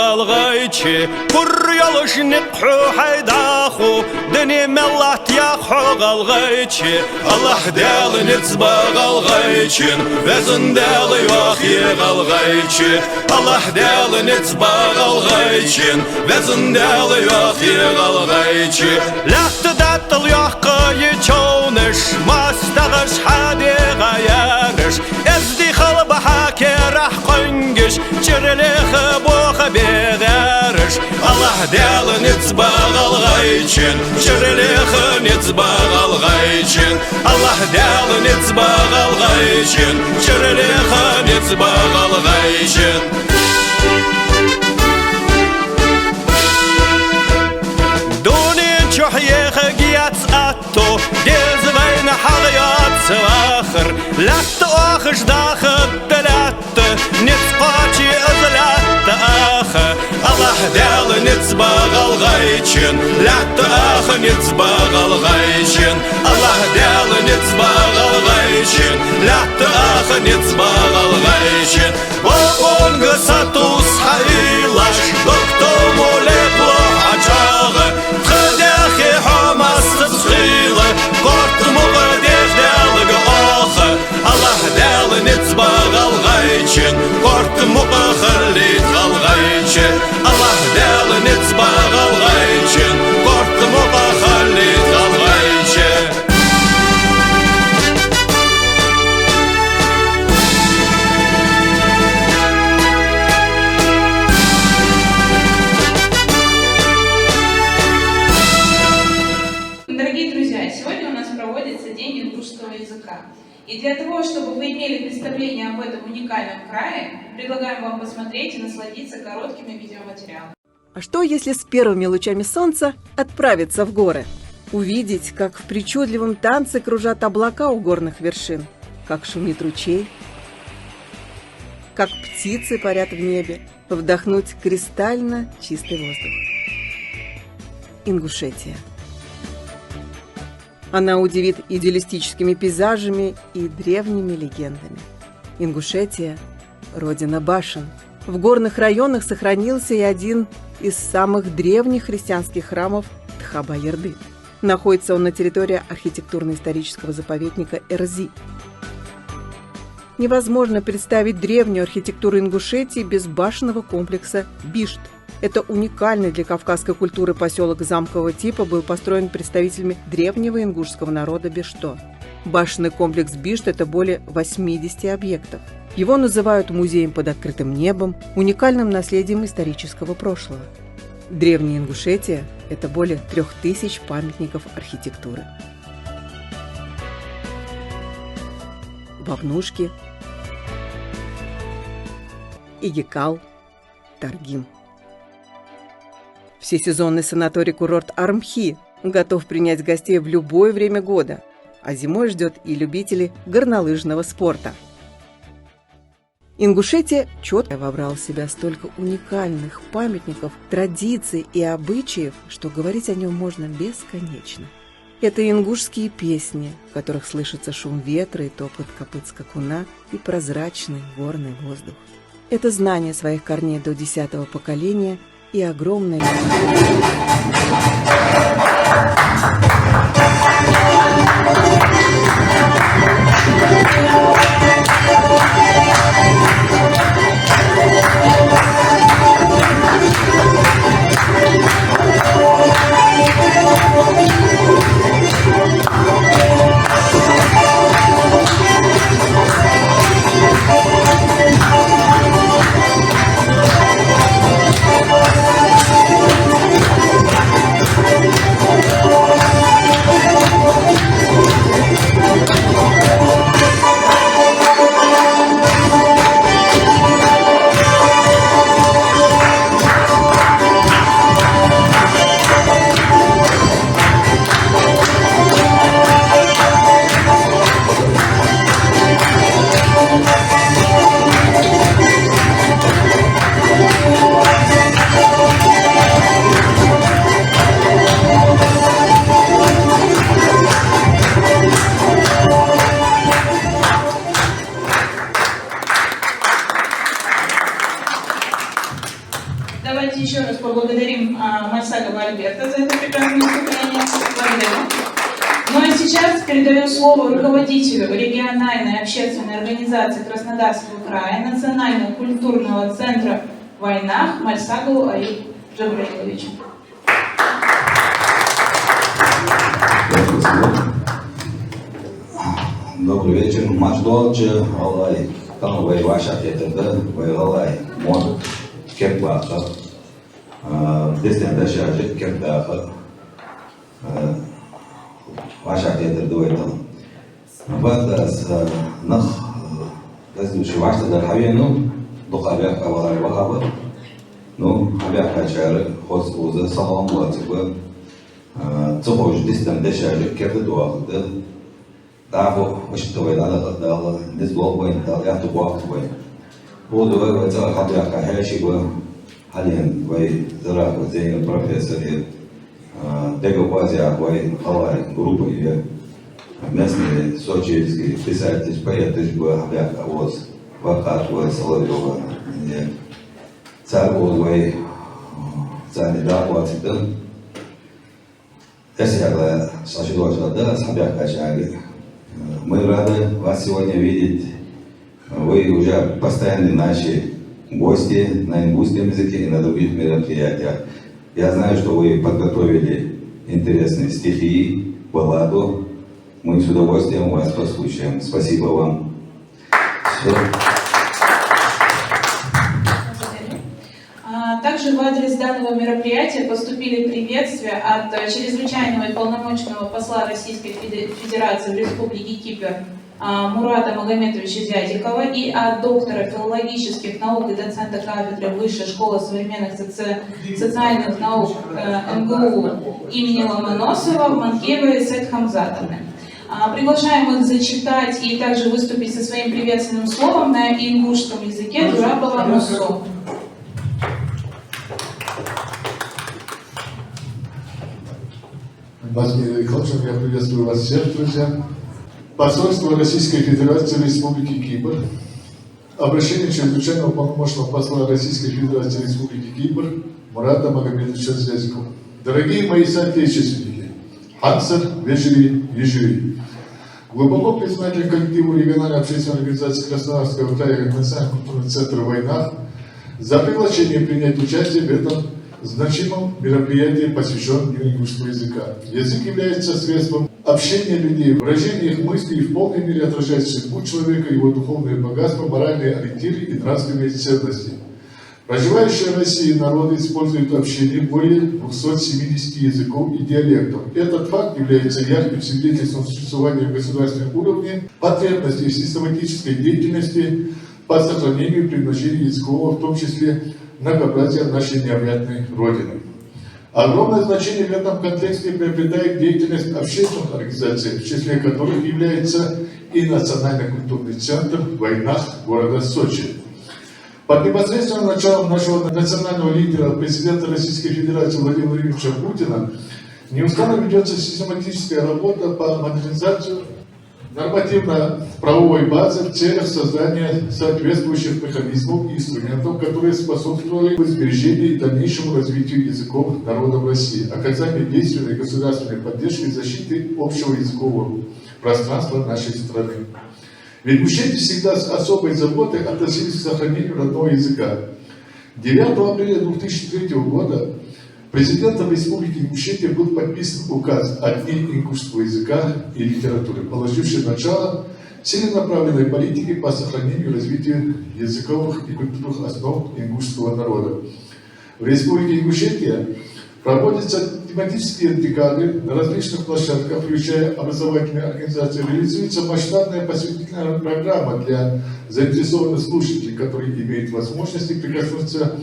غالغايتشي كريالش نقحو حيداخو دني ملات ياخو غالغايتشي الله دال نتزبا غالغايتشين وزن دال يوخي غالغايتشي الله دال نتزبا غالغايتشين وزن دال يوخي غالغايتشي لا تدات اليوخي يتشونش ما استغش حادي غيارش ازدي خلب حاكي راح قنقش شرليخ بوخ بيغارش الله دال نتزبا غالغايتشين شرليخ نتزبا غالغايتشين الله دال نتزبا غالغايتشين شرليخ نتزبا غالغايتشين دوني تشوحيخ قيات سقاتو ديز بين حغيات سواخر لا تواخش داخل تلات نتقاتي أزلات آخر الله دال نتزبا غالغايتشين لا تآخ نتزبا غالغايتشين الله دال نتزبا غالغايتشين لا تآخ نتزبا غالغايتشين وقون قصتوس حيلاش دكتو موليبلو عجاغ تخداخي حماس تسخيلة قرط مغديخ دالغ آخر الله دال نتزبا غالغايتشين قرط مغخليت غالغايتشين الله دال نتزبا غالغايتشين قرط مغخليت غالغايتشين Дорогие друзья, сегодня у нас проводится День ингушского языка. И для того, чтобы вы имели представление об этом уникальном крае, предлагаем вам посмотреть и насладиться короткими видеоматериалами. А что, если с первыми лучами солнца отправиться в горы? Увидеть, как в причудливом танце кружат облака у горных вершин, как шумит ручей, как птицы парят в небе, вдохнуть кристально чистый воздух. Ингушетия. Она удивит идеалистическими пейзажами и древними легендами. Ингушетия – родина башен. В горных районах сохранился и один из самых древних христианских храмов Тхаба-Ярды. Находится он на территории архитектурно-исторического заповедника Эрзи. Невозможно представить древнюю архитектуру Ингушетии без башенного комплекса Бишт. Это уникальный для кавказской культуры поселок замкового типа был построен представителями древнего ингушского народа Бешто. Башенный комплекс Бишт – это более 80 объектов. Его называют музеем под открытым небом, уникальным наследием исторического прошлого. Древняя Ингушетия – это более 3000 памятников архитектуры. Вовнушки, Игикал, Таргим. Всесезонный санаторий-курорт Армхи готов принять гостей в любое время года, а зимой ждет и любителей горнолыжного спорта. Ингушетия четко вобрала в себя столько уникальных памятников, традиций и обычаев, что говорить о нем можно бесконечно. Это ингушские песни, в которых слышится шум ветра и топот копыт скакуна и прозрачный горный воздух. Это знание своих корней до 10-го поколения и огромное давайте еще раз поблагодарим Мальсагова Альберта за это прекрасное выступление. Благодарю. Ну а сейчас передаю слово руководителю региональной общественной организации Краснодарского края Национального культурного центра в Войнах Мальсагову Аюбу Джабраиловичу. Добрый вечер. Маждолчы, Алай, Канувай, Ваша, это Вайлай, Мон, Кепбаха, Дестендаща, Кепдаха, Ваша, это дуэтом. Вандас, Нах, Раздуши, Ваша, Дархавину, Духабяха, Валай, Вахаба, ну, Хабяха, Чары, Хосуза, Салам, Латиба, Цухож, Дестендаща, Кепдуаха, Daarvoor was je te weten dat dit blokbeen dat echt op wacht bij. Hoe de wij het al hadden geherschipen, hadden wij zelf wat zijn professor hier. Tegen was ja wij allerlei groepen hier. Местные сочинские писатели, поэты были habяка was, Вахат was, Соловьева, царь был wij, царь не дал платить. Если я сочинил что да, habяка чаги. Мы рады вас сегодня видеть. Вы уже постоянные наши гости на ингушском языке и на других мероприятиях. Я знаю, что вы подготовили интересные стихи, балладу. Мы с удовольствием вас послушаем. Спасибо вам. Также в адрес данного мероприятия поступили приветствия от чрезвычайного и полномочного посла Российской Федерации в Республике Кипр Мурата Магометовича Зятикова и от доктора филологических наук и доцента кафедры Высшей школы современных социальных наук МГУ имени Ломоносова Манкеевой Сет Хамзатовны. Приглашаем их зачитать и также выступить со своим приветственным словом на ингушском языке Дурабова Мусо. Владимир Ильич, я приветствую вас всех, друзья. Посольство Российской Федерации в Республике Кипр. Обращение чрезвычайного полномочного посла Российской Федерации в Республике Кипр Мурата Магометовича Зятикова. Дорогие мои соотечественники, Хансер, Вежери, Ежери. Глубоко признателен коллективу региональной общественной организации Краснодарского края Национального культурного центра в Войнах за приглашение принять участие в этом значимом мероприятии, посвященном Дню ингушского языка. Язык является средством общения людей, выражения их мыслей и в полной мере отражает судьбу человека, его духовные богатства, моральные ориентиры и нравственные ценности. Проживающие в России народы используют общение более 270 языков и диалектов. Этот факт является ярким свидетельством существования в государственном уровне потребности в систематической деятельности по сохранению и примножению языкового, в том числе многообразия нашей необъятной Родины. Огромное значение в этом контексте приобретает деятельность общественных организаций, в числе которых является и Национально-культурный центр в Войнах города Сочи. Под непосредственным началом нашего национального лидера, президента Российской Федерации Владимира Владимировича Путина, неустанно ведется систематическая работа по модернизации нормативно-правовой базы в целях создания соответствующих механизмов и инструментов, которые способствовали сбережению и дальнейшему развитию языков народов России, оказанию действенной государственной поддержки и защиты общего языкового пространства нашей страны. Ведь мужчины всегда с особой заботой относились к сохранению родного языка. 9 апреля 2003 года президентом Республики Ингушетия был подписан указ о Дне ингушского языка и литературы, положивший начало целенаправленной политике по сохранению и развитию языковых и культурных основ ингушского народа. В Республике Ингушетия проводятся тематические декады на различных площадках, включая образовательные организации. Реализуется масштабная просветительная программа для заинтересованных слушателей, которые имеют возможность прикоснуться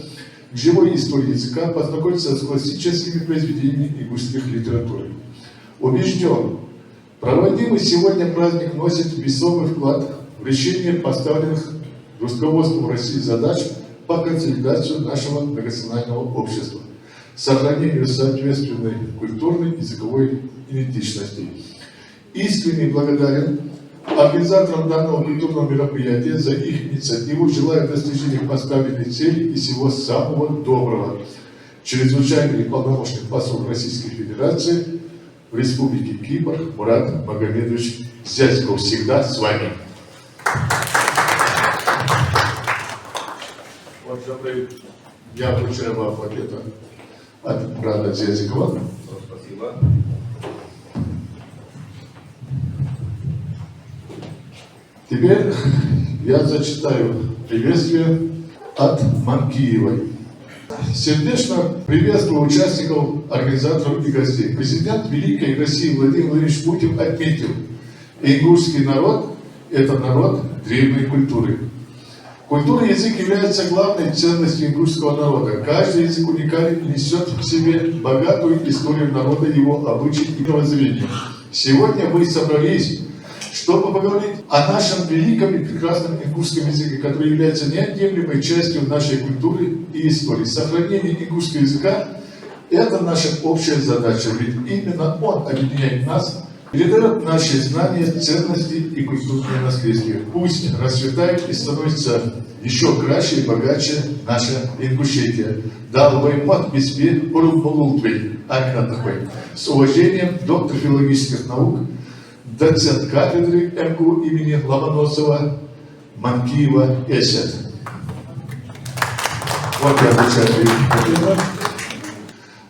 к живой истории языка, познакомиться с классическими произведениями ингушской литературы. Убежден, проводимый сегодня праздник носит весомый вклад в решение поставленных руководством России задач по консолидации нашего многонационального общества, сохранению соответственной культурной и языковой идентичности. Искренне благодарен организаторам данного культурного мероприятия за их инициативу, желаю достижения поставленной цели и всего самого доброго. чрезвычайный полномочный посол Российской Федерации в Республике Кипр Мурат Магомедович Зязиков. Всегда с вами. Вот, я вручаю вам вот это от брата Зязикова. Спасибо. Теперь я зачитаю приветствие от Манкиевой. Сердечно приветствую участников, организаторов и гостей. Президент Великой России Владимир Владимирович Путин отметил, ингушский народ – это народ древней культуры. Культура и язык являются главной ценностью ингушского народа. Каждый язык уникален и несет в себе богатую историю народа, его обычаи и мировоззрения. Сегодня мы собрались, чтобы поговорить о нашем великом и прекрасном ингушском языке, который является неотъемлемой частью нашей культуры и истории. Сохранение ингушского языка – это наша общая задача, ведь именно он объединяет нас, передает наши знания, ценности и культурное наследие. Пусть расцветает и становится еще краше и богаче наша Ингушетия. Далбаймат Беспе Урубулултвей. Аминатахвей. С уважением, доктор филологических наук, доцент кафедры МГУ имени Ломоносова Манкиева Эсет. Вот я отвечаю.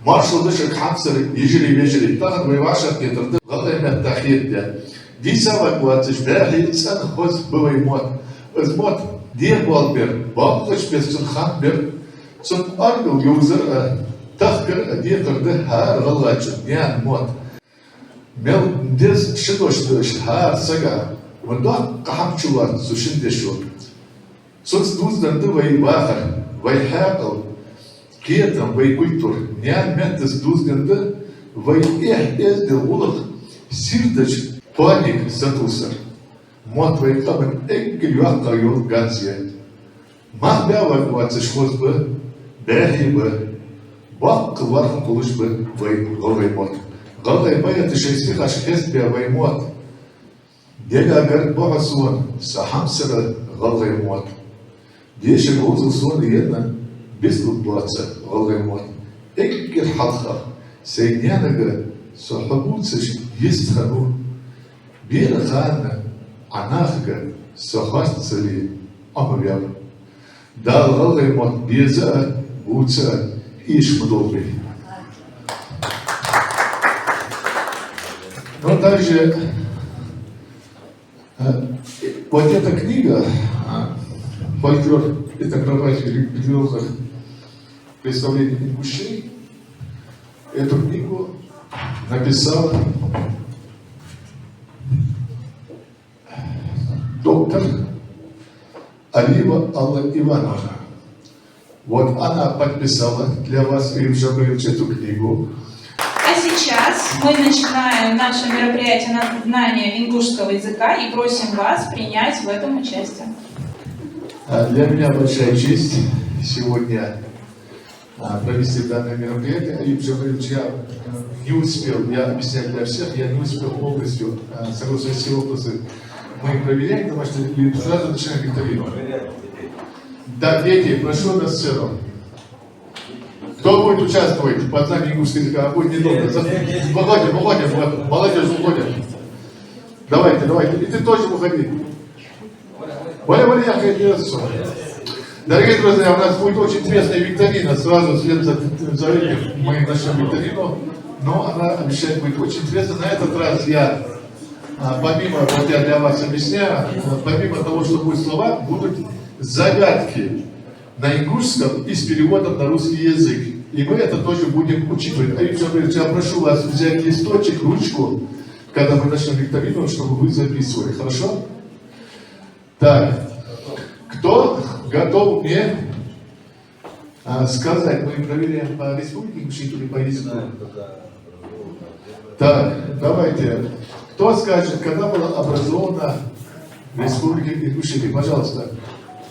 Маршал Дышек Хамсер, ежели вечери, тахат воеваша кетерды, гадаймет тахетя. Дисава куациш, бяхи, сан хоз бывай мот. Измот, дир болбер, бамлыш бесчен хамбер, сон аргл юзер, тахбер, диетерды, хар галачын, нян мот. Мел дез шидош, хар сага, вандуан кахамчулан, сушин дешот. Сон сдузданды воевахар, вайхакл, Кетам вай культур, нян ментес дузганды, вай эздел улах, сирдач паник сатусар. Мот вай камен эккел юахка юл ганзия. Мах бява квациш хозбы, бяхи бы, бак квархан кулыш бы, вай галгай мот. Галгай бая тишайсих ашхест бя вай мот. Дега агар бага суан, сахамсара галгай мот. Дешек узл суан една, бесклад плаца галгаймот. Эккер халха сейнянага сохабуцеш есть хану. Бера ханна анахга сохастцали амавяв. Дал галгаймот беза буца ишмадолбей. Но также вот эта книга «Фольклор и этнография религиозных представлений ингушей», эту книгу написала доктор Алива Алла Ивановна. Вот она подписала для вас, Ирим Жабаевич, эту книгу. А сейчас мы начинаем наше мероприятие на знание ингушского языка и просим вас принять в этом участие. Для меня большая честь сегодня провести данное мероприятие. Ирим Жабаевич, я не успел, я объясняю для всех, я не успел полностью согласовать все вопросы. Мы проверяем, потому что сразу начинаем викторину. Да, дети, прошу на сцену. Кто будет участвовать по знанию ингушского языка? Будет недолго. Выходим, вот, молодежь, уходит. Давайте. И ты тоже выходи. Дорогие друзья, у нас будет очень интересная викторина. Сразу вслед за этим мы начнем викторину. Но она обещает быть очень интересной. На этот раз я, помимо, вот я для вас объясняю, помимо того, что будут слова, будут загадки на ингушском и с переводом на русский язык. И мы это тоже будем учитывать. Я прошу вас взять листочек, ручку, когда мы начнем викторину, чтобы вы записывали. Хорошо? Так. Кто готов мне сказать? Мы проверяем по республике Ингушетия или по языку? Так, давайте. Кто скажет, когда была образована Республика Ингушетия? Пожалуйста.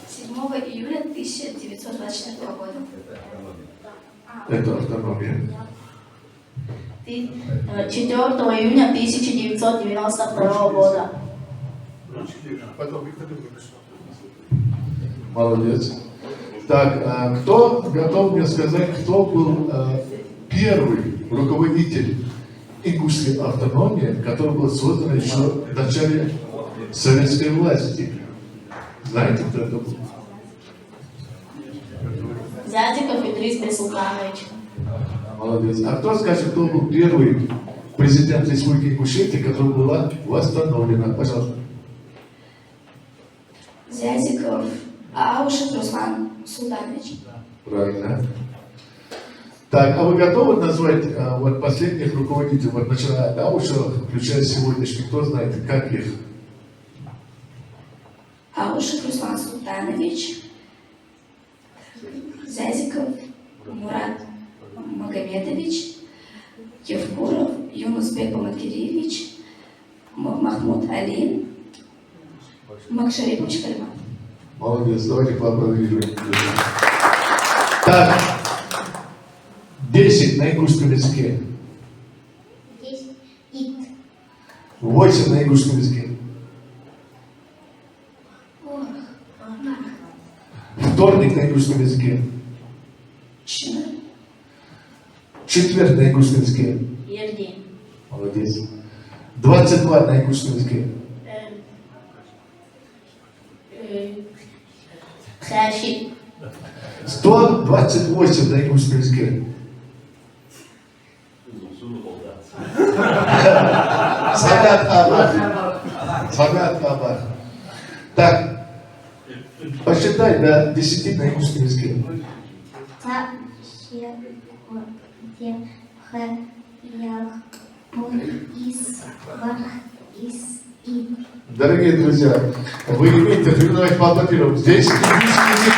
7 июля 1924 года. Это автономия. 4 июня 1992 года. Потом Викторина. Молодец. Так, кто готов мне сказать, кто был первый руководитель ингушской автономии, который был создан еще в начале советской власти? Знаете, кто это был? Зятиков Идрис Бесултанович. Молодец. А кто скажет, кто был первый президент Республики Ингушетия, которая была восстановлена? Пожалуйста. Зятиков Аушев Руслан Султанович. Правильно. Так, а вы готовы назвать вот последних руководителей, вот начиная от Аушева, включая сегодняшних, кто знает, как их? Аушев Руслан Султанович. Зязиков Мурат Магомедович. Евкуров Юнусбек Макириевич. Махмуд Али. Макшарипович Калимат. Молодец, давайте поаплодируем. Так, 10 на ингушском языке. 8 на ингушском языке. Вторник на ингушском языке. Четверг на ингушском языке. Молодец. 22 на ингушском языке. 128 на ингушском языке. Санат Абах. Так, посчитай до 10 на ингушском языке. Дорогие друзья, вы имеете в виду, давайте поаплодируем. Здесь ингушский язык,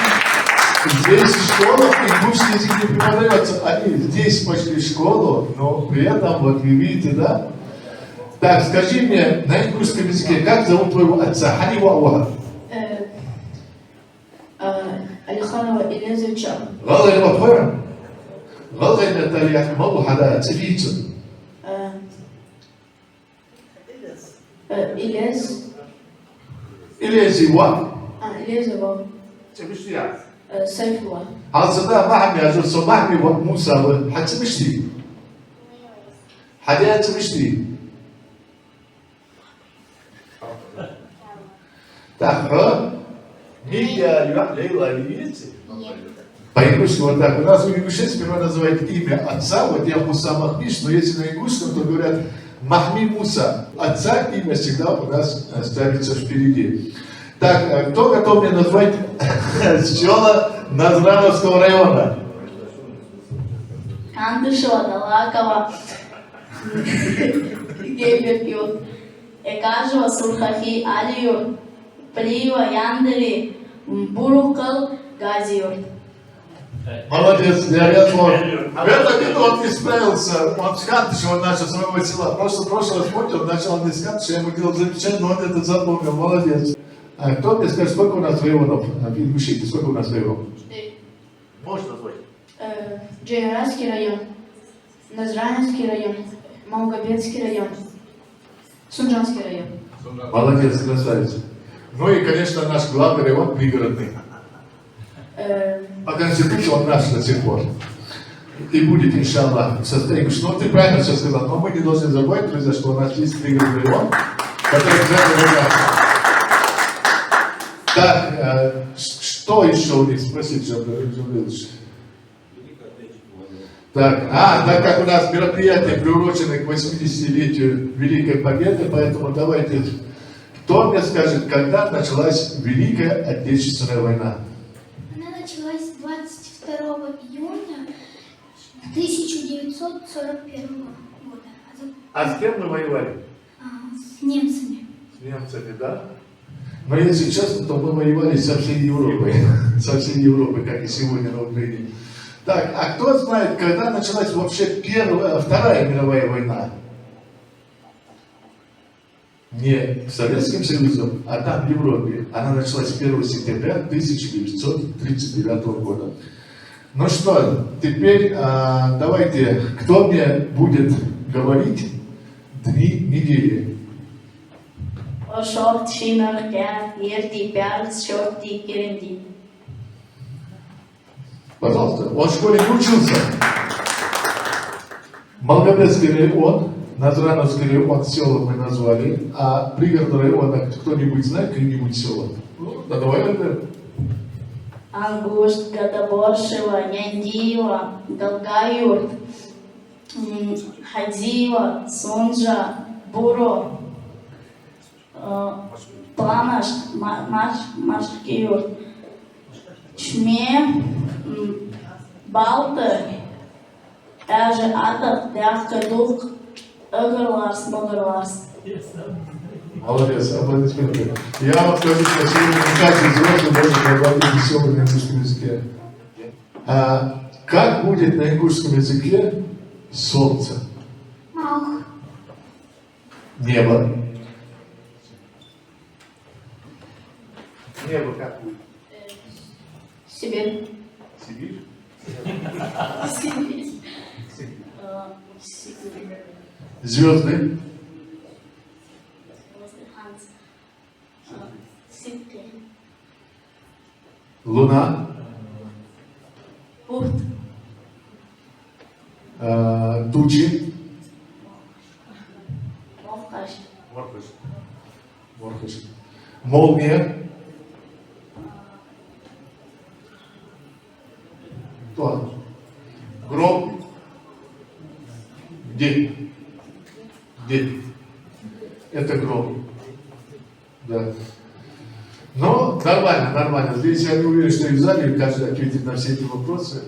здесь в школах ингушский язык не преподается. Они здесь пошли в школу, но при этом, вот вы видите, да? Так, скажи мне на ингушском языке, как зовут твоего отца? Ханива Уаха. Алиханова Илезовича. غالي المطهر غالي التاريخ ما حدا تفيت Илез. إليزي وا Илезова. تمشي يعني Сайфула. هذا ما عم يعجب سمعني موسى حتى مشتي حدا تمشتي تحت مية ليلة По-ингушски вот так. У нас в ингушетии сперва называют имя отца, вот я Муса Махмиш, но если на ингушском, то говорят Махми Муса. Отца имя всегда у нас ставится впереди. Так, кто готов мне назвать села Назрановского района? Кандышева, Далакова. Гейберкют. Экажева, Сурхахи, Алиюр. Плива, Яндери, Бурукал, Газиюр. Молодец, Леонид Мор. В этом году он не справился, он с Кандышева начал своего села. Просто в прошлый раз помню, он начал не с Кандышева, я ему делал замечание, но он это запомнил, молодец. А кто мне скажет, сколько у нас районов в Ингушетии, сколько у нас районов? 4. Можно назвать? Джейранский район, Назрановский район, Малгобецкий район, Сунжанский район. Молодец, красавец. Ну и, конечно, наш главный район пригородный. По Конституции он наш до сих пор. И будет, иншаллах, в состоянии. Что ты правильно все сказал, но мы не должны забывать, друзья, что у нас есть пригородный район, который взял. Так, что еще у них? Спросите, Джамилович. Так, так как у нас мероприятие приурочено к 80-летию Великой Победы, поэтому давайте, кто мне скажет, когда началась Великая Отечественная война? Она началась 22 июня 1941 года. А с кем мы воевали? С немцами. С немцами, да? Но если честно, то мы воевали со всей Европой. Со всей Европой, как и сегодня на Украине. Так, а кто знает, когда началась вообще Вторая мировая война? Не Советским Союзом, а там, в Европе. Она началась 1 сентября 1939 года. Ну что, теперь давайте, кто мне будет говорить дни недели? Ошок, Шинар, Кят, Ерти, Пярц, Шорти, Керенди. Пожалуйста, он в школе не учился. Малгобецкий район, Назрановский район, села мы назвали, а пригород района кто-нибудь знает какие-нибудь села? Ну, да давай это. Ангушт, Гадаборшева, Няндиева, Галгаюрт, Хадиева, Сунжа, Буро, Планаш, Машкиюрт, Чме, Балты, Эже Атат, Дявка, Ыгырларс, Мыгырларс. Молодец, аплодисменты. Я вам скажу, что сегодня не каждый взрослый может говорить веселый на ингушском языке. Как будет на ингушском языке солнце? Маух. Небо. Небо как будет? Сибирь. Сибирь? Сибирь. Звезды. Луна. Урт. Тучи. Мовкаш. Моркаш. Молния. Кто? Гром. Где? Где? Это гром. Да. Но нормально. Здесь я не уверен, что и в зале каждый ответит на все эти вопросы.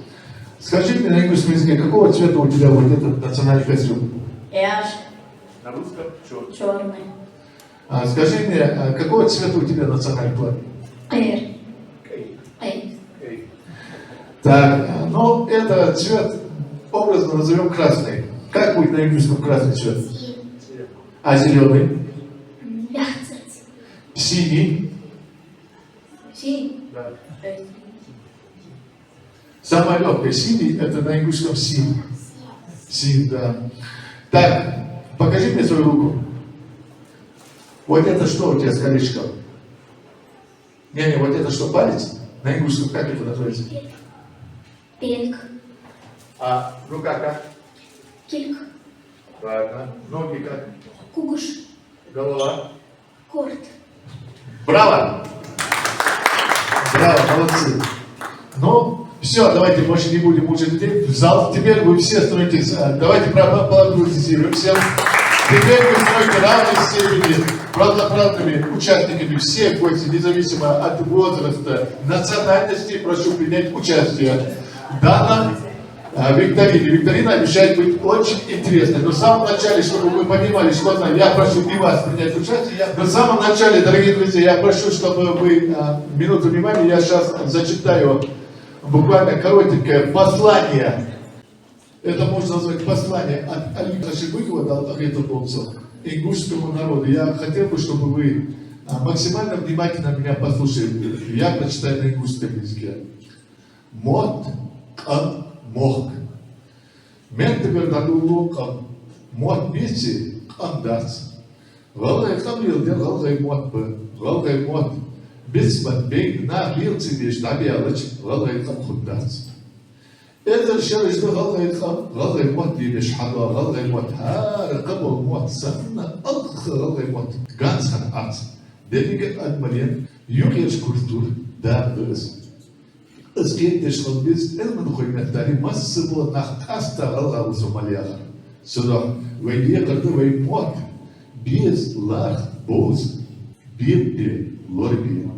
Скажи мне на ингушском языке, какого цвета у тебя вот этот национальный костюм? Эш. На русском черный. Черный. Скажи мне, какого цвета у тебя национальный флаг? Эйр. Эйр. Так, ну это цвет, образно назовем красный. Как будет на ингушском красный цвет? А зеленый? Яхцать. Синий? Синий. Да. Самое легкое синий, это на ингушском син. Син, да. Так, покажи мне свою руку. Вот это что у тебя с колечком? Не, вот это что, палец? На ингушском как это называется? Пельк. А рука как? Кильк. Правильно. Ноги как? Кугуш. Голова? Корт. Браво! Браво, молодцы. Ну, все, давайте больше не будем мучить людей. В зал. Теперь вы все становитесь, давайте поаплодируйте всем. Теперь вы становитесь равной степени равноправными участниками всех гостей, независимо от возраста, национальности, прошу принять участие в данном викторине. Викторина обещает быть очень интересной. Но в самом начале, чтобы вы понимали, что она, я прошу и вас принять участие. Но в самом начале, дорогие друзья, я прошу, чтобы вы минуту внимания, я сейчас зачитаю буквально коротенькое послание. Это можно назвать послание от Алима Шибыкова дал Ахетовцу, ингушскому народу. Я хотел бы, чтобы вы максимально внимательно меня послушали. Я прочитаю на ингушском языке. Мот кам мох. Мен тибердалулу кам. Мот бити кам дац. Галгай кам лилдер галгай мот бы. Галгай мот. Бисмат бейг на лилци беш табиалыч. Галгай кам худдац. إذا الشرج ده غلغي موت دي مش حدا غلغي موت قبل موت سنة أخ غلغي موت ganz han at denige admalieren jüdisch Kultur da ist es geht nicht schon bis immer noch in der Masse wo nach Asta غلغي Somalia so doch wenn ihr gerade wenn Mord bis lach boos bitte lorbi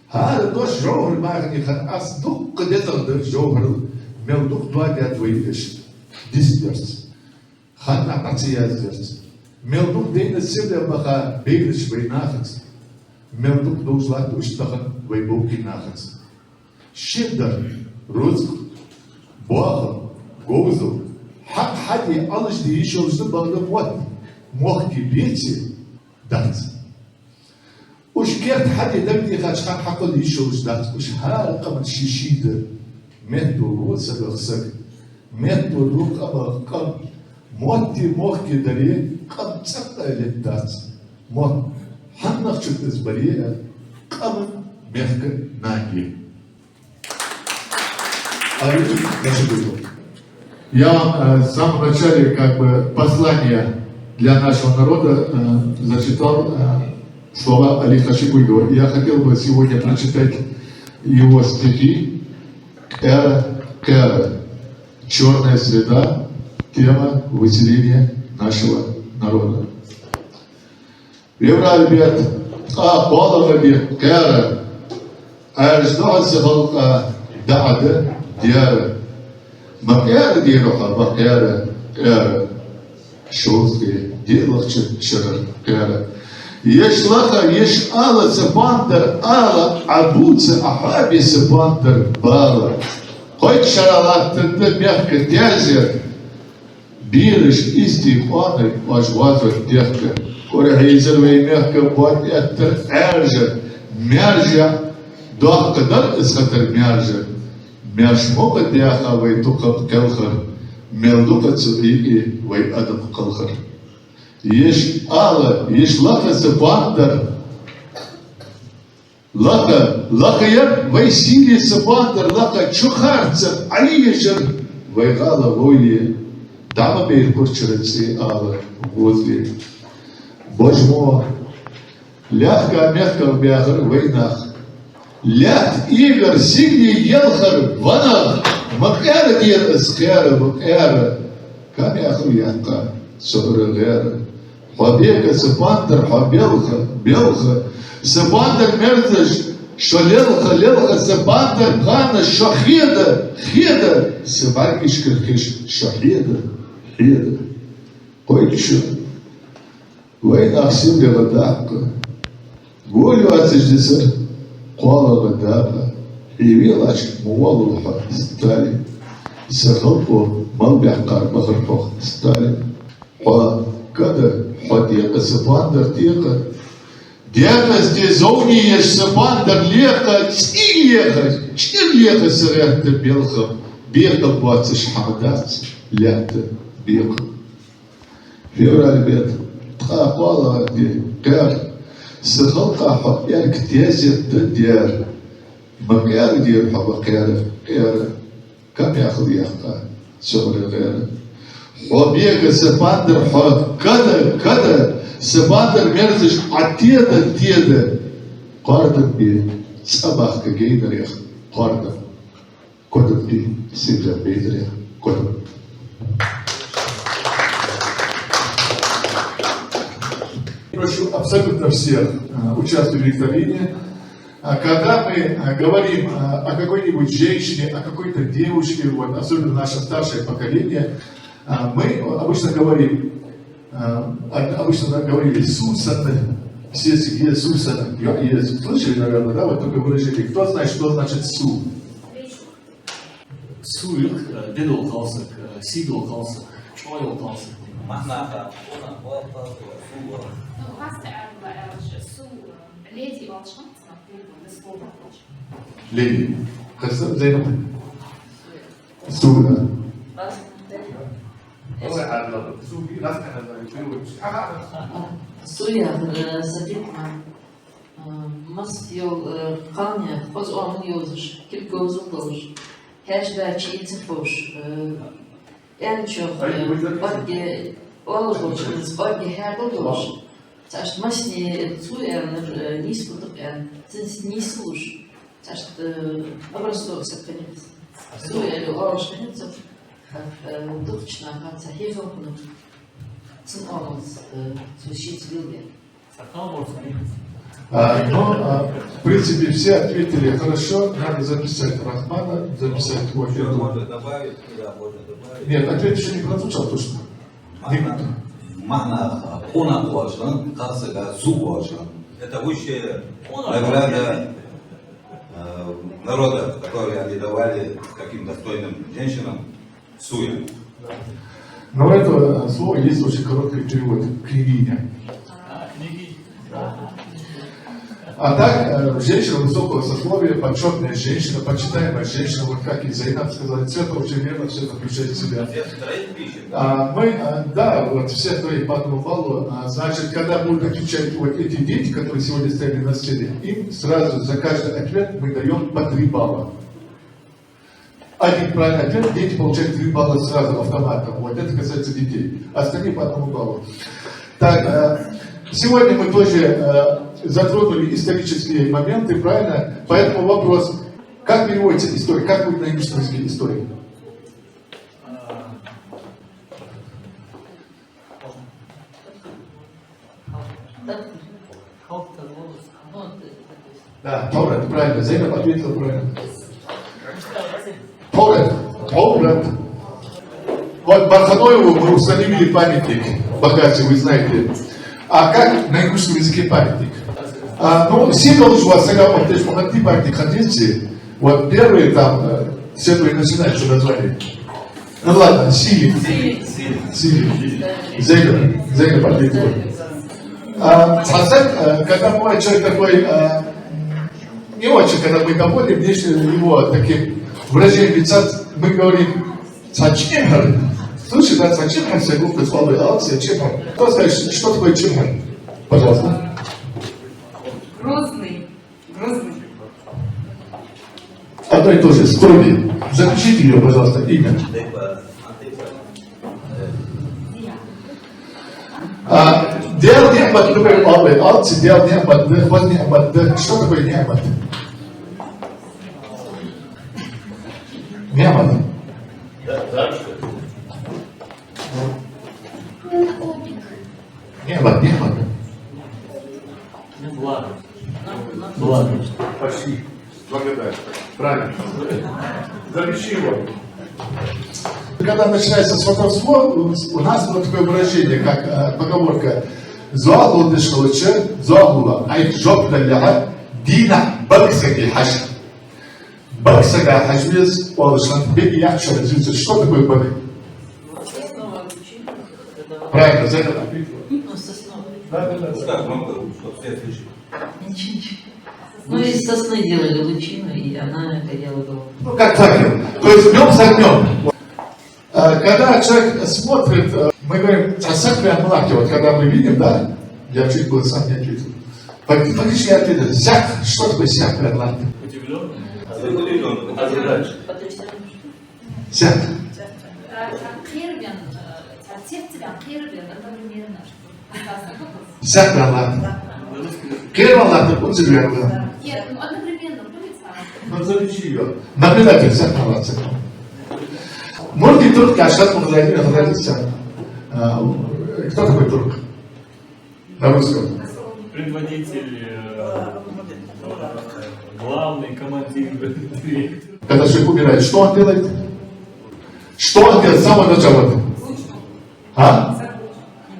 هذا دوش جوهر ما يعني خن أص دق قدر جوهر Мелдук твоя твоидеш, дисперс. Ханна пациязерс. Мелдук дейна себе маха беглиш вейнахас. Мелдук доузлат уштахан вейбуки нахас. Шибдар, рузк, боаха, гоузу. Хак хади алыш ди ишолжды багда муат. Мохки бети дац. Уж керт хади дагди хачхан хакал ишолж дац. Уж хар каман шишидер. Мету вот мету рук абакам, моти мохки даре, кам цакта летац, мот ханнах чутес баре, кам мягко наги. Я вам в самом начале послание для нашего народа зачитал слова Алиха Шибуйгова. Я хотел бы сегодня прочитать его стихи «Эра, черная среда, тема выселения нашего народа». Февраль бед, полова бед, «Эра, أجدعس خلقه دعد ديارة مقيارة ديروها مقيارة قيارة شوزكي ديلوخ شرر قيارة يش لخا يش آلا سباندر آلا عبوتس أحابي سباندر بالا قويت شرالات تدميخ تازر بيرش استيقاني واجوازر تيخك ورحيزر ويميخك بوات يتر عرجة مرجع دوخ قدر اسخطر مرجع مرشموك دياخا ويتوقف كالخر ملدوك تسوئيكي ويأدم قلخر يش آلا يش لخا سباندر لخا يب ويسيلي سباندر لخا چوخارتسر عيشر ويغالا وولي دعما بيركور چرنسي آلا ووزلي بوجمو لأخكا ميخكا بياخر ويناخ لات إيغر سيجلي يلخر ونغ مقارة دير اسخيارة مقارة كم يأخو يحقا سؤر غير حبيك سباندر بيلخ سباندر مرزش شو للخ سباندر قانا شو خيدة سباركش كركش شو حيدة قويت شو وين أخسيب لي غداك قولوا أتجدسر قوالا غداك يبيلاش موالو ستالي سخلقو مال بيحقار بخرقو ستالي وكذا حديقة سباندر تيقة ديقة ستيزوني يش سباندر ليقة تشير ليقة سريعة بيلخة بيقة بواتش حمدات ليقة بيقة فيورا البيت قوالا دي قيار سخلقا حديقة تيزر تديار مقيار دير حبا قيارة كم ياخذ يحقا شغل غيره وبيك سباندر حق كذا سباندر مرزش عتيدة قاردن بي سباخ كجيدر يخ قاردن قدم بي سيبلا بيدر يخ قدم Прошу абсолютно всех участвующих в викторине. Когда мы говорим о какой-нибудь женщине, о какой-то девушке, вот, особенно наше старшее поколение, мы обычно говорили Сусаны, все где Сусаны, слышали, наверное, да, вот такое выражение. Кто знает, что значит Су? Суюк, дедол kalsık, sidol kalsık, çoyol kalsık. Ну, вас су леди волшебница, бесплодная дочь. Леди. Хорошо, Зейнаб? Су, да. Суя садитма мас йол қаня қоз омын йозыш кел gözün doğuş herşberçi itfoş en çok badge oluşmuş badge her doğuş taş masni suyanır niskutuk en sins nisuş taş образцов сохранится суя oluşmuş точно как сахифовну цен омыз сущить вилге. Но, в принципе, все ответили хорошо. Надо записать Рахмана, записать кофе. Можно добавить, да, можно добавить. Нет, ответ еще не прозвучал точно. Махна она важна, касага су важна. Это высшая награда народа, которую они давали таким достойным женщинам, суя. Но у этого слова есть очень короткий перевод. Княгиня. А так, женщина высокого сословия, почетная женщина, почитаемая женщина, вот как и Зайнаб сказал, церковь очень верно все заключает в себя. Да, вот все твои по одному баллу, значит, когда будут отвечать вот эти дети, которые сегодня стояли на сцене, им сразу за каждый ответ мы даем по 3 балла. один правильный ответ, дети получают 3 балла сразу автоматом. Вот это касается детей. Остальные по 1 баллу. Так, сегодня мы тоже затронули исторические моменты, правильно? Поэтому вопрос, как переводится история, как будет на ингушском языке история? Да, Торет, правильно, Зейнаб ответила правильно. Торет. Вот Барханоеву мы установили памятник, Бахасе, вы знаете. А как на ингушском языке памятник? Ну, символ у вас сега вот здесь помогли памятник ходите. Вот первые там, с этого и начинается название. Ну ладно, Сили. Зейнаб ответила. Хасан, когда бывает человек такой, не очень, когда мы доводим внешне его таким выражением лица, мы говорим «Сачимхар». Слушай, да, Сачимхар, вся группа славы Алексия, Чимхар. Кто скажет, что такое Чимхар? Пожалуйста. Грозный. Одно и то же, строгий. Запишите ее, пожалуйста, имя. Дел Нехмат, например, Алцы, Дел Нехмат, Дехват Нехмат, что такое Нехмат? Нехмат. Нехмат. Благо. Почти. Благодарю. Правильно. Запиши его. Когда начинается сватовство, у нас вот такое выражение, как поговорка «Зуалу дышлуче, зуалула, ай жоп даляха, дина баксаги хаша». Баксага хашвиз, олышлан, беги яхша развиться. Что такое бак? Правильно, за это. Да. Ну, из сосны делали лучину, и она горела дома. Ну, как факел. То есть днем с огнем. Когда человек смотрит, мы говорим, вот когда мы видим, да, я чуть было сам не ответил. Фактически я ответил, сяк, что такое сяк предлад? Удивленный. Ожидаешь. Сяк. Сяк предлад. Кервалад, он завернул. Нет, одновременно будет Ну, запиши ее. Наблюдатель, сяк предлад. Мурки турк, кашат, мухазайдин, ахазайдин. Кто такой турк? На русском. Предводитель, главный командир, директор. Когда человек умирает, что он делает? Что он делает с самого начала?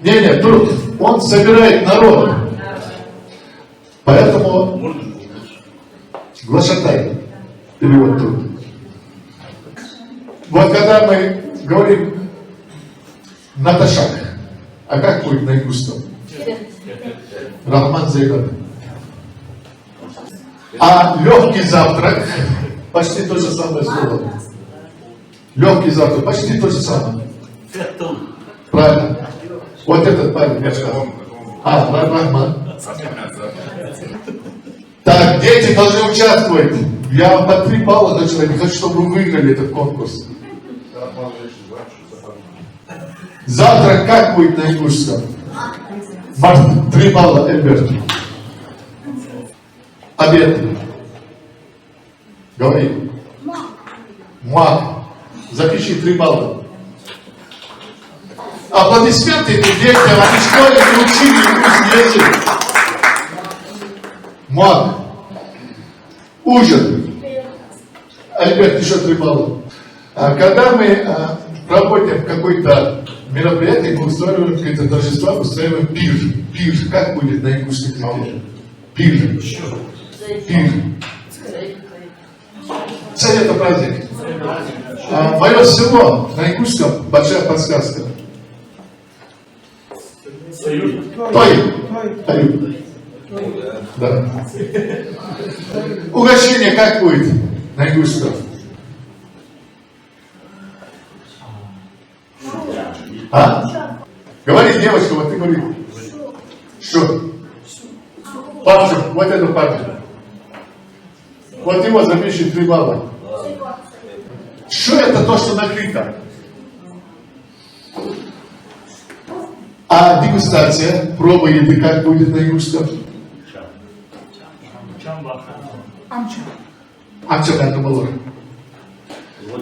Не, турк. Он собирает народ. Поэтому глашатай. Перевод турк. Вот когда мы говорим наташак, а как будет на ингушском? Рахман Зейнаб. А легкий завтрак почти то же самое слово. Легкий завтрак почти то же самое. Правильно. Вот этот парень, я сказал. Рахман. Так, дети должны участвовать. Я вам по 3 балла даю, я не хочу, чтобы вы выиграли этот конкурс. Завтра как будет на ингушском? 3 балла, Эльберт. Обед. Говори. Мак. Запиши 3 балла. Аплодисменты детям, они в школе не учили ингушский язык. Мак. Ужин. Альберт, еще 3 балла. Когда мы проводим какое-то мероприятие, мы устраиваем какие-то торжества, устраиваем пир. Пир. Как будет на ингушском языке? Пир. Пир. Цель это праздник. Мое село на ингушском большая подсказка. Той. Да. Угощение как будет на ингушском? Говори, девочка, вот ты говори. Что? Папчик, вот эту папчик. Вот его запиши 3 балла. Что это то, что накрыто? А дегустация, проба еды, как будет на ингушском? Амча как было.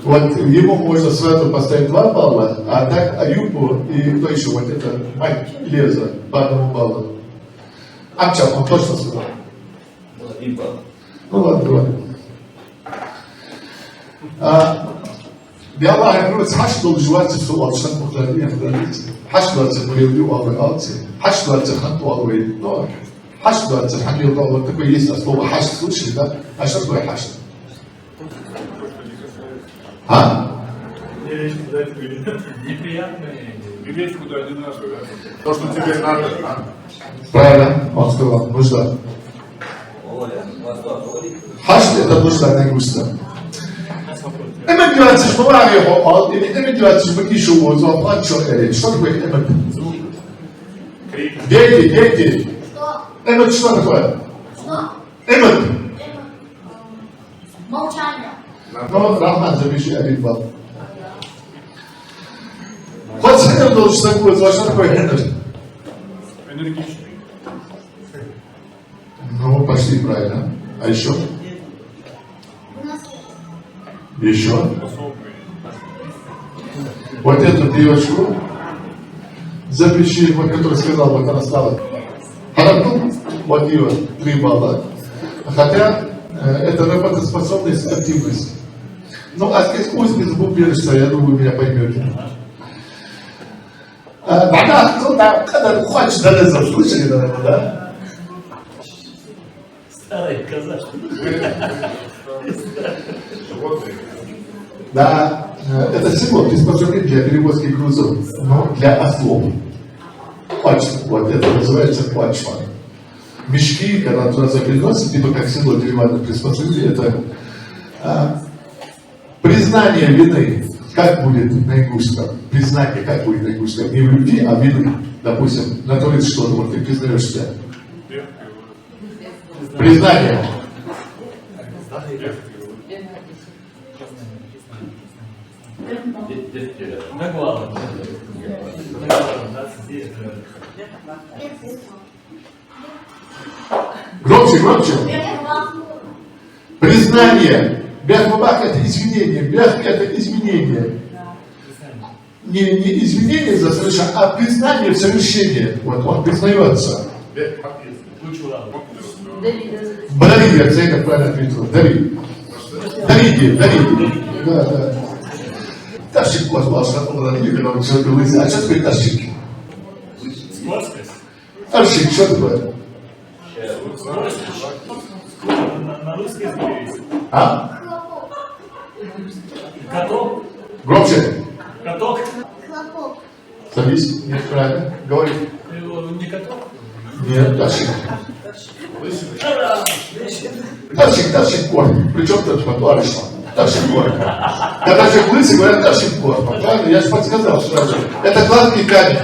Вот ему можно сразу поставить 2 балла, а так Аюбу и кто еще, вот это мать Леза, по 1 баллу. Амча, он точно сказал. 1 балл. Ну ладно, 2. Биаллах говорит, хашдол жвачи суал шан мухлария хларите. Хашдолцы появлю аллы, хашдолцы ханту аллы. Ну, хашдолцы хамил вот такое есть слово хаш, слышали, да? А что такое хаш? А? Неприятные. Иметь куда не надо, да? То, что тебе надо. Правильно, он сказал, нужда. Хаш это нужда, не густо. Эмет делается, что вам его, или эмет делается, что вы еще вот заплатят, что такое эмет? Дети. Что? Эмет что такое? Что? Эмет. Молчание. Ну, Рахман, запиши 1 балл. Вот с этим должен такое, что такое эмет? Энергичный. Ну, почти правильно. А еще? Еще? Вот эту девочку запиши, вот которая сказала, вот она стала. Хорошо? Вот ее 3 балла. Хотя это работоспособность, активность. Ну, а здесь узкий звук берешься, я думаю, вы меня поймете. Когда хочешь, да, слышали, наверное, да? Старый казах. Да, это село приспособление для перевозки грузов, но для ослов. Пачма, вот это называется пачма. Мешки, когда туда переносят, типа как село деревянное приспособление, это признание вины. Как будет на ингушском? Признание, как будет на ингушском? Не в любви, а вины. Допустим, натворит что-то, вот ты признаешь себя. Признание. Наглава. Громче. Признание. Бях-бабах это извинение. Бях это извинение. Не извинение за совершение, а признание в совершении. Вот он признается. Дари, я тебе как правильно ответил. Дари. Да. Тащик плашка, когда он все говорит. А что такое тащик? Скорость. Тащик, что такое? На русский язык. А? Каток. Громче. Каток. Хлопок. Садись. Нет, правильно. Говори. Не каток. Нет, тащик. Тащик корм. Причем тут товарищ? Тащик корм. Когда человек лысый, говорят тащик корм. Правильно? Я же подсказал сразу. Это гладкий камень.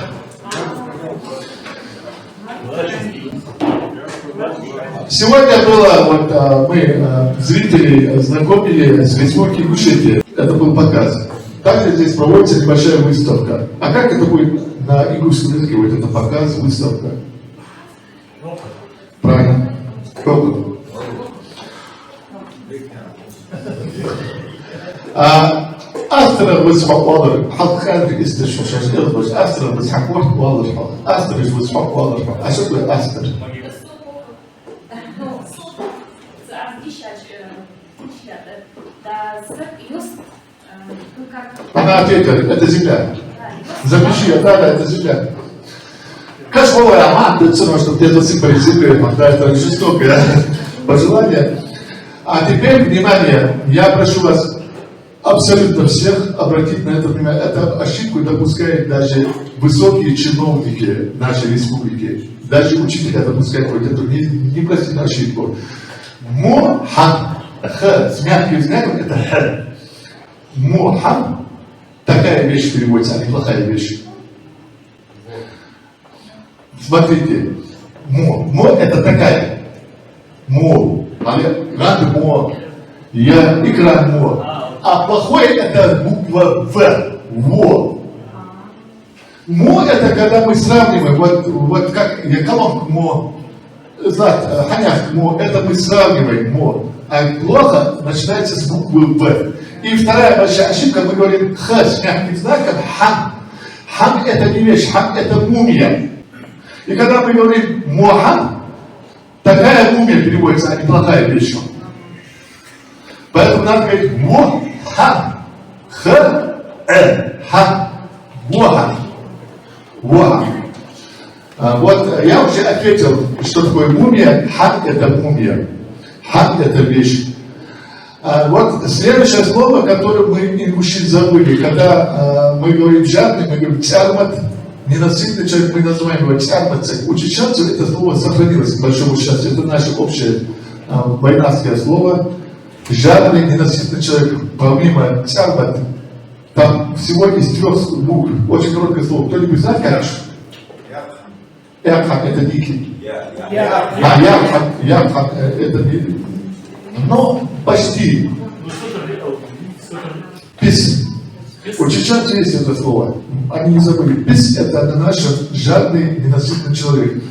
Сегодня было, вот мы зрителей знакомили с Республикой Ингушетия. Это был показ. Также здесь проводится небольшая выставка. А как это будет на ингушском языке? Вот это показ, выставка. Правильно. Опыт. أثر وزحق واضح حط خارج استشفى شاشة أثر وزحق واضح أثر وزحق واضح أشوف أثر أنا أعتقد это земля. Запиши, да, это земля. Как слово «роман», это все равно, что тебе засыпали землей, да, это жестокое пожелание. А теперь, внимание, я прошу вас абсолютно всех обратить на это внимание. Эту ошибку допускают даже высокие чиновники нашей республики. Даже учителя допускают вот эту непростительную ошибку. Мухан. Х с мягким знаком это х. Мухан. Такая вещь переводится, а неплохая вещь. Смотрите. Мо это такая. Мо. Рад мо. Я экран мо. А плохой это буква В. Во. Мо это когда мы сравниваем, вот как я колонку мо, знак, ханях мо, это мы сравниваем мо. А плохо начинается с буквы В. И вторая большая ошибка, мы говорим х с мягким знаком хам. Хам это не вещь, хам это мумия. И когда мы говорим мохам, такая мумия переводится, а не плохая вещь. Поэтому надо говорить мохам. Х, хам. Мохам. Вот. Вот я уже ответил, что такое мумия. Хан это мумия. Хан это вещь. Вот следующее слово, которое мы ингуши забыли, когда мы говорим жадный, мы говорим тярмат, ненасытный человек, мы называем его тярмат. У чеченцев это слово сохранилось, к большому счастью. Это наше общее байнавское слово. Жадный, ненасытный человек, помимо тярмат, там всего из 3 букв, очень короткое слово. Кто-нибудь знает, как? Ярхан, это дикий. Ярхан, это дикий. Но почти. Пис. У чеченцев есть это слово. Они не забыли. Пис это наш жадный, ненасытный человек.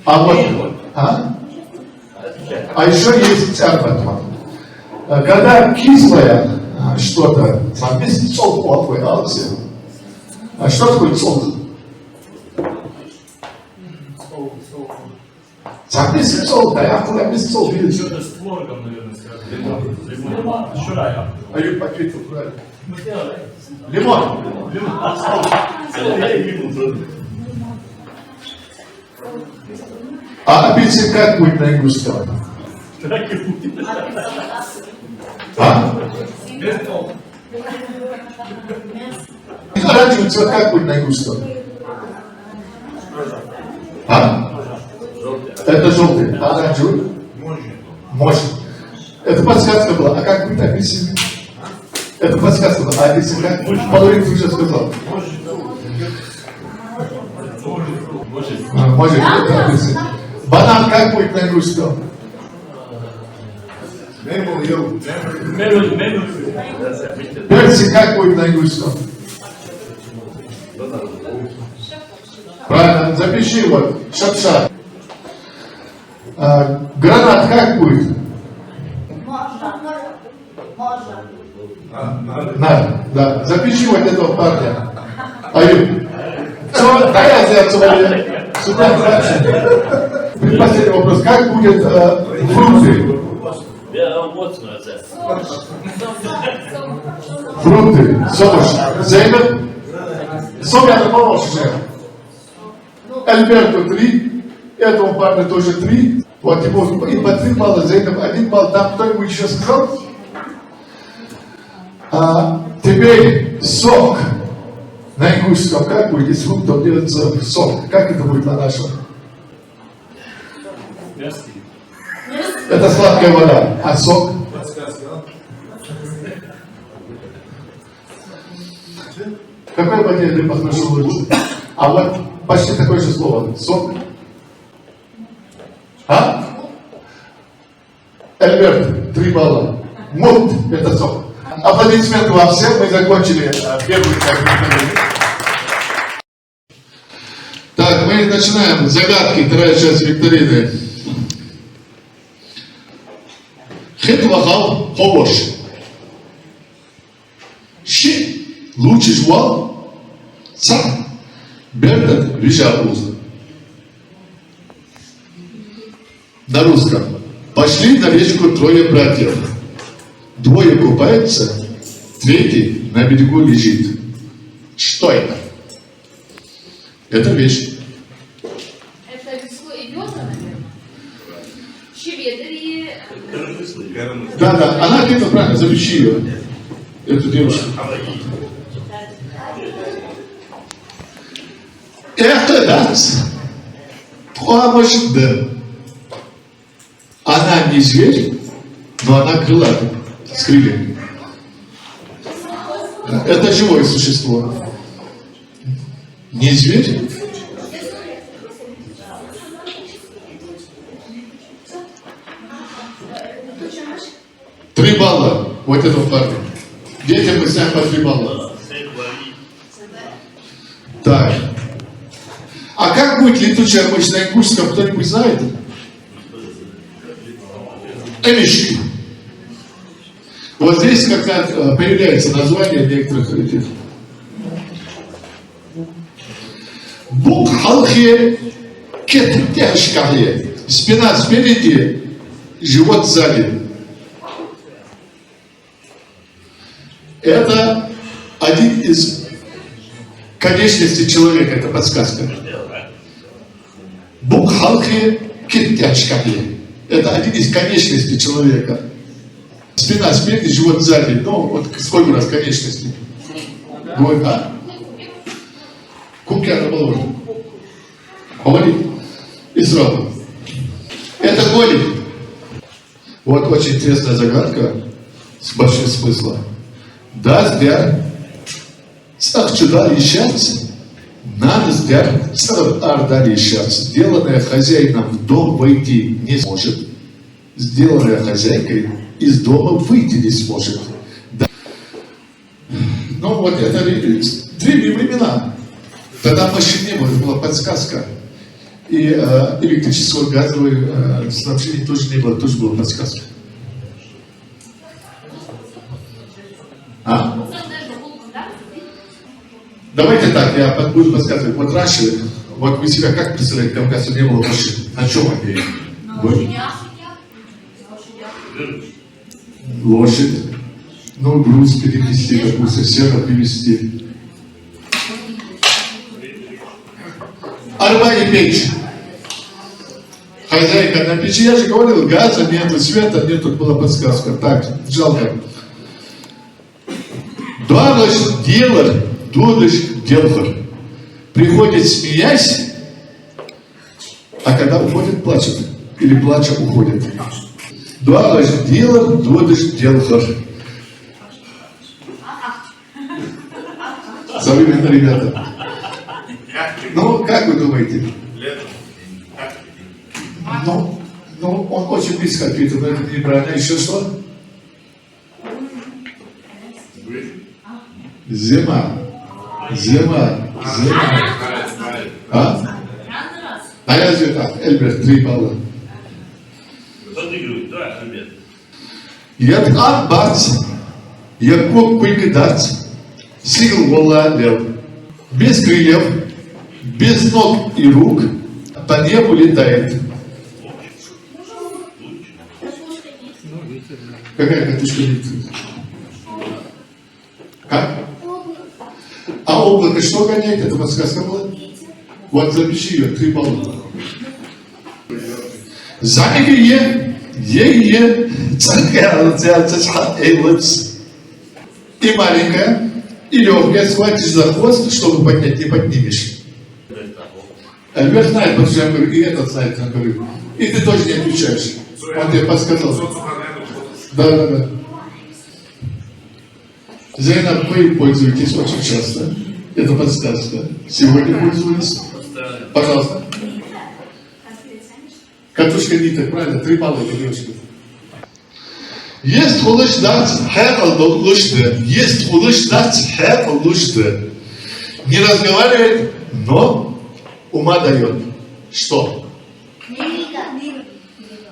А вот, а еще есть тярмат. Когда кислое что-то, там есть цолк у твоей алции. А что такое цолк? Там есть цолк, а я куда без цолк. Что-то с творогом, наверное, связано. Лимон. Шурая. А я ответил правильно. Лимон. А апельсин как будет на ингушском? Оранжевый цвет как будет на ингушском? Это желтый. А оранжевый? Может. Это подсказка была. А как будет апельсин? Это подсказка была. А апельсин как? Половину ты уже сказал. Может. Это апельсин. Банан как будет на ингушском? Персик как будет на ингушском? Правильно, запиши вот, шапша. Гранат как будет? Надо, да. Запиши вот этого парня. Аюб. Все, да я взял сюда. Предпоследний вопрос. Как будет фрукты? Фрукты. Сомаш. Зеймер. Сомя на помощь. Альберту 3. Этому парню тоже 3. Вот ему и по 3 балла, Зейнер 1 балл. Там кто-нибудь еще сказал? Теперь сок. На ингушском как будет из фруктов делается сок? Как это будет на нашем? Это сладкая вода. А сок? Какой воде ты послушал лучше? А вот почти такое же слово. Сок. Альберт, 3 балла. Мут – это сок. Аплодисменты вам всем. Мы закончили первую часть. Так, мы начинаем загадки, вторая часть викторины. Хетвахал ховош. Щи лучше жвал. Сам. Бердат вижабуз. На русском. Пошли на речку 3 братьев. 2 купаются, 3 на берегу лежит. Что это? Это вещь. Это весло и ведра, наверное? Щеведри. Да, она ответила правильно, запиши ее. Эту девушку. Это дац. Помощь да. Она не зверь, но она крылатая, с крыльями. Это живое существо. Не зверь. Три балла вот этого парня. Детям мы ставим по 3 балла. Так. А как будет летучая мышь на ингушском, кто-нибудь знает? Эмишки. Вот здесь как-то появляется название некоторых этих. Букхалхе кеттяшкахе. Спина спереди, живот сзади. Это один из конечностей человека, это подсказка. Букхалхе кеттяшкахе. Это один из конечностей человека. Спина спереди, живот сзади. Ну, вот сколько раз конечностей? Вот, а? Кубки она положит. Говорит. И сразу. Это голень. Вот очень интересная загадка с большим смыслом. Даздер сахчуда ищаться, надо ардали ищаться. Сделанное хозяином в дом войти не сможет. Сделанная хозяйкой из дома выйти не сможет. Да. Ну вот это древние времена. Тогда машин не было, это была подсказка. И электрического, газового снабжения тоже не было, тоже была подсказка. А? Давайте так, я буду подсказывать. Вот раньше, вот вы себя как представляете, там, кажется, не было машин. На чем они? Лошадь. Ну, груз перевести, допустим, сено перевести. Арба и печь. Хозяйка на печи. Я же говорил, газа нету, света нету, была подсказка. Так, жалко. Дуалыш делар, дудыш делфар. Приходит смеясь, а когда уходит, плачет. Или плача уходит. Дуалыш делар, дудыш делфар. Современные ребята. Ну, как вы думаете? Ну, он очень близко ответил, но это неправильно. Еще что? Зима. Зима. Зима. А? А разве так? Эльберт, 3 балла. Яткан бац, якут пыльгидац, сигл вола лев. Без крыльев, без ног и рук по небу летает. Какая катушка летит? Как? А облако что гоняет? Это подсказка была? Вот запиши ее, 3 балла. Замигие, е-е, и маленькая, и легкая, схватишь за хвост, чтобы поднять, не поднимешь. Альберт знает, потому что я говорю, и этот знает, я говорю. И ты тоже не отвечаешь. Он тебе подсказал. Да. Зайнаб, вы пользуетесь очень часто. Это подсказка. Сегодня пользуюсь. Пожалуйста. Катушка ниток, правильно? 3 балла, девочка. Есть улыждать, есть улыждать, не разговаривает, но ума дает. Что?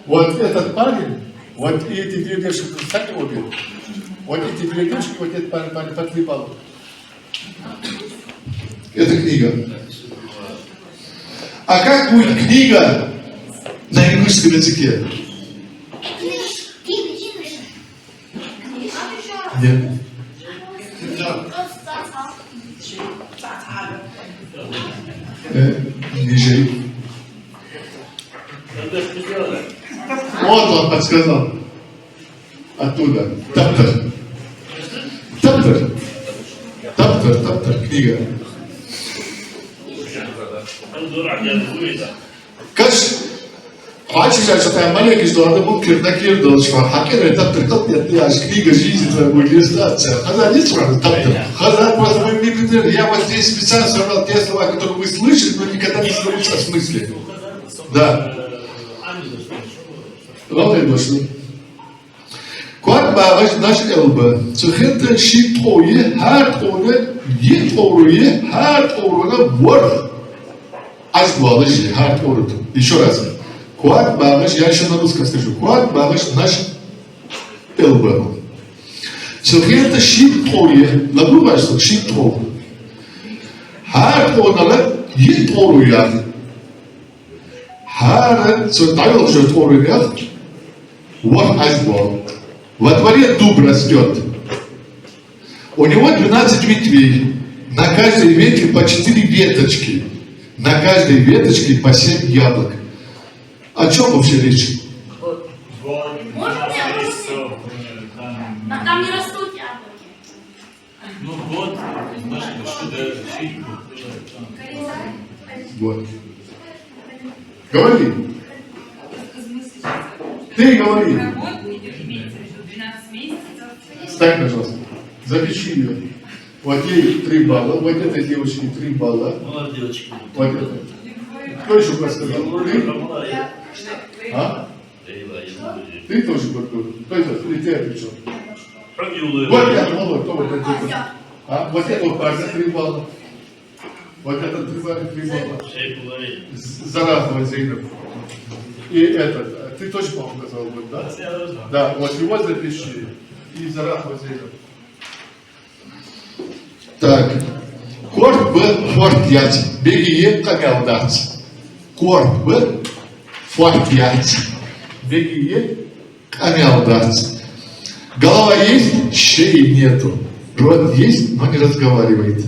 Вот этот парень, вот эти 2 девушки, кстати, обе. Вот эти 2 девушки, вот этот парень по 3 балла. Это книга. А как будет книга на ингушском языке? Нет. Ниже. Вот он подсказал. Оттуда. Таптер, книга. Kaç Хочешь, что я маленький, что надо был клирнакир должен, хакер это прикол, я аж книга жизни твоя будет иллюстрация. Хазар не спрашивает, Хазар просто вы мне предложили, я вот здесь специально собрал те слова, которые вы слышите, но никогда не слышите в смысле. Да. Главное дошло. Quad bağış naş elbe. Çıkıntı şi toyu her toyu ye toruyu her toruna vur. Az bağış her toru. Еще раз. Quad bağış, я еще на русском скажу. Quad bağış naş elbe. Çıkıntı şi toyu, labru başlık şi toyu. Her toruna ye toruyu. Her цветает же торуя. Вот айсбол. Во дворе дуб растет. У него 12 ветвей. На каждой ветке по 4 веточки. На каждой веточке по 7 яблок. О чем вообще речь? Можно я спросить? А там не растут яблоки. Ну вот, значит, что-то Вот. Говори. Ты говори. Встань, пожалуйста. Запиши ее. Вот ей 3 балла, вот этой девочке 3 балла. Молодая девочка. Вот это. Кто еще подсказал? Ты? А? Ты тоже подсказал. Кто это? Ты отвечал. Вот я молодой, кто вот это? А? Вот этого парня 3 балла. Вот этот 3 балла. Заразного Зейнов. И этот. Ты тоже, по-моему, сказал, вот, да? Да, вот его запиши. И Заразного Зейнов. Так. Корт Б. Фортять. Бегие Камелдац. Корт Б. Фортять. Бегие Камелдац. Голова есть, шеи нету. Рот есть, но не разговаривает.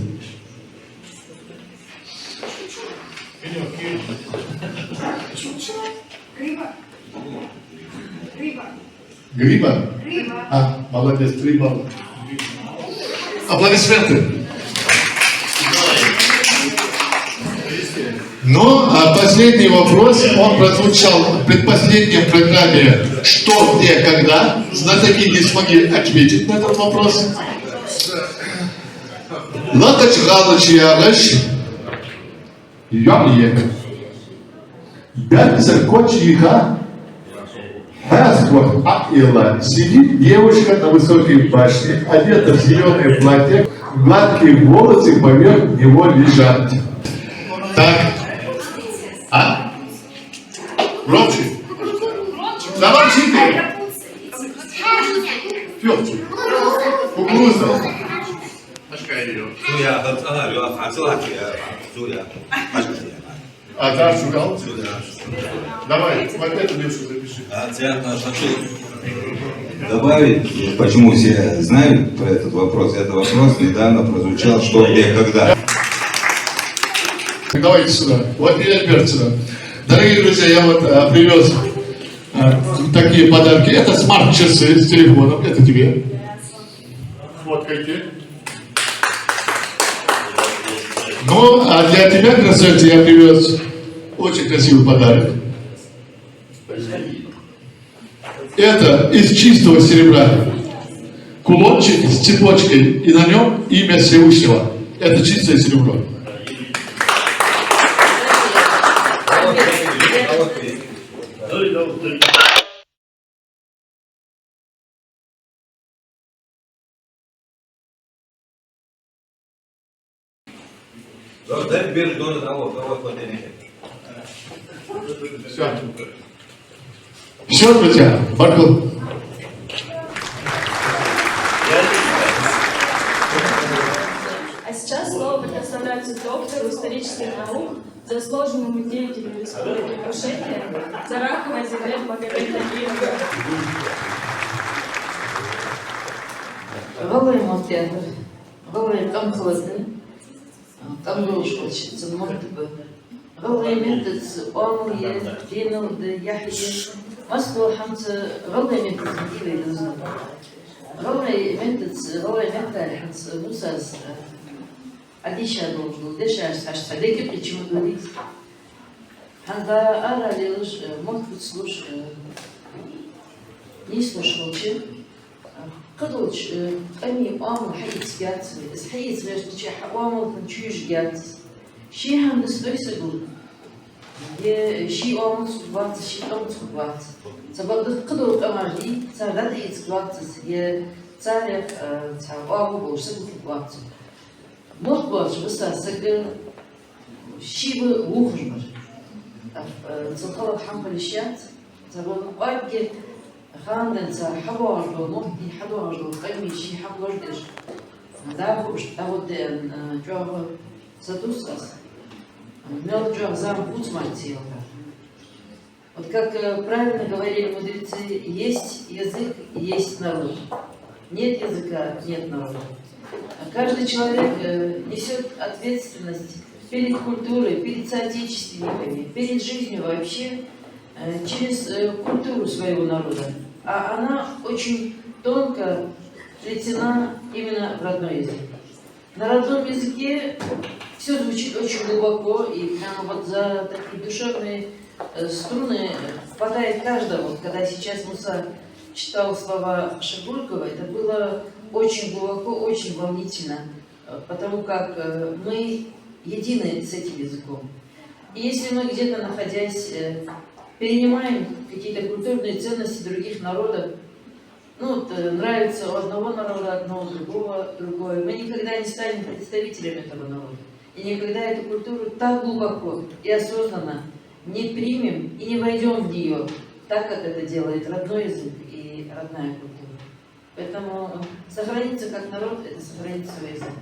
Гриба? А, молодец, 3 балла. Аплодисменты. Ну, а последний вопрос, он прозвучал в предпоследнем программе «Что, где, когда?». Знатоки не смогли ответить на этот вопрос. Латач Галыч Ягаш, Ямьек. Бянцер Кочиха, Хаствор Акила. Сидит девушка на высокой башне, одета в зеленое платье, гладкие волосы поверх него лежат. Так. А? Громче. Давай читай. Пётр. Кукуруза. А да, шугал? Давай, вот эту девушку запиши. Добавить, почему все знают про этот вопрос, это вопрос недавно прозвучал, что, где, когда. Давайте сюда. Вот Илья сюда. Дорогие друзья, я вот привез такие подарки. Это смарт-часы с телефоном. Это тебе. Вот какие. Ну, а для тебя, красавица, я привез очень красивый подарок. Это из чистого серебра. Кулончик с цепочкой, и на нем имя Всевышнего. Это чистое серебро. Все. Все, друзья, Баркл. А сейчас слово предоставляется доктору исторических наук, заслуженному деятелю Республики Ингушетия Зараховой Зиглет Магомед Нагиевой. Голый мотян, голый там холодный, там нож хочется, может быть. Голый метец, он е, динул, да яхи, масло хамца, голый метец, дивый дозна. Голый метец, голый металь, хамца, мусас. Адиша должен, дешаш, сашта, деки почему говорить. Ханда ара лишь, может быть, слушай, не слушал, чем? قدوش أني أمر حيت جات إذا حيت غير تشي أمر تنشيش جات شيء هم نسبة يسقون شيء أمر صبات شيء أمر صبات Забавды кыду амажи, царда ицклакцис, е царях царвагу болши буклакцис. Может быть, что сасыгы шибы ухжмыр. Цалхала хампалищат, забавды лаги ханден цар хабажду, нохи хабажду, камиши хабаждыш. Да, а вот джава задусас. Мел джав зам путмантил. Вот как правильно говорили мудрецы, есть язык, есть народ. Нет языка, нет народа. Каждый человек несет ответственность перед культурой, перед соотечественниками, перед жизнью вообще, через культуру своего народа. А она очень тонко вплетена именно в родной язык. На родном языке все звучит очень глубоко, и прямо вот за такие душевные струны хватает каждого. Вот когда сейчас Муса читал слова Шабулькова, это было очень глубоко, очень волнительно, потому как мы едины с этим языком. И если мы где-то, находясь, перенимаем какие-то культурные ценности других народов, ну, вот, нравится у одного народа одно, у другого другое, мы никогда не станем представителями этого народа. И никогда эту культуру так глубоко и осознанно не примем и не войдем в нее, так как это делает родной язык и родная культура. Поэтому сохраниться как народ – это сохранить свой язык.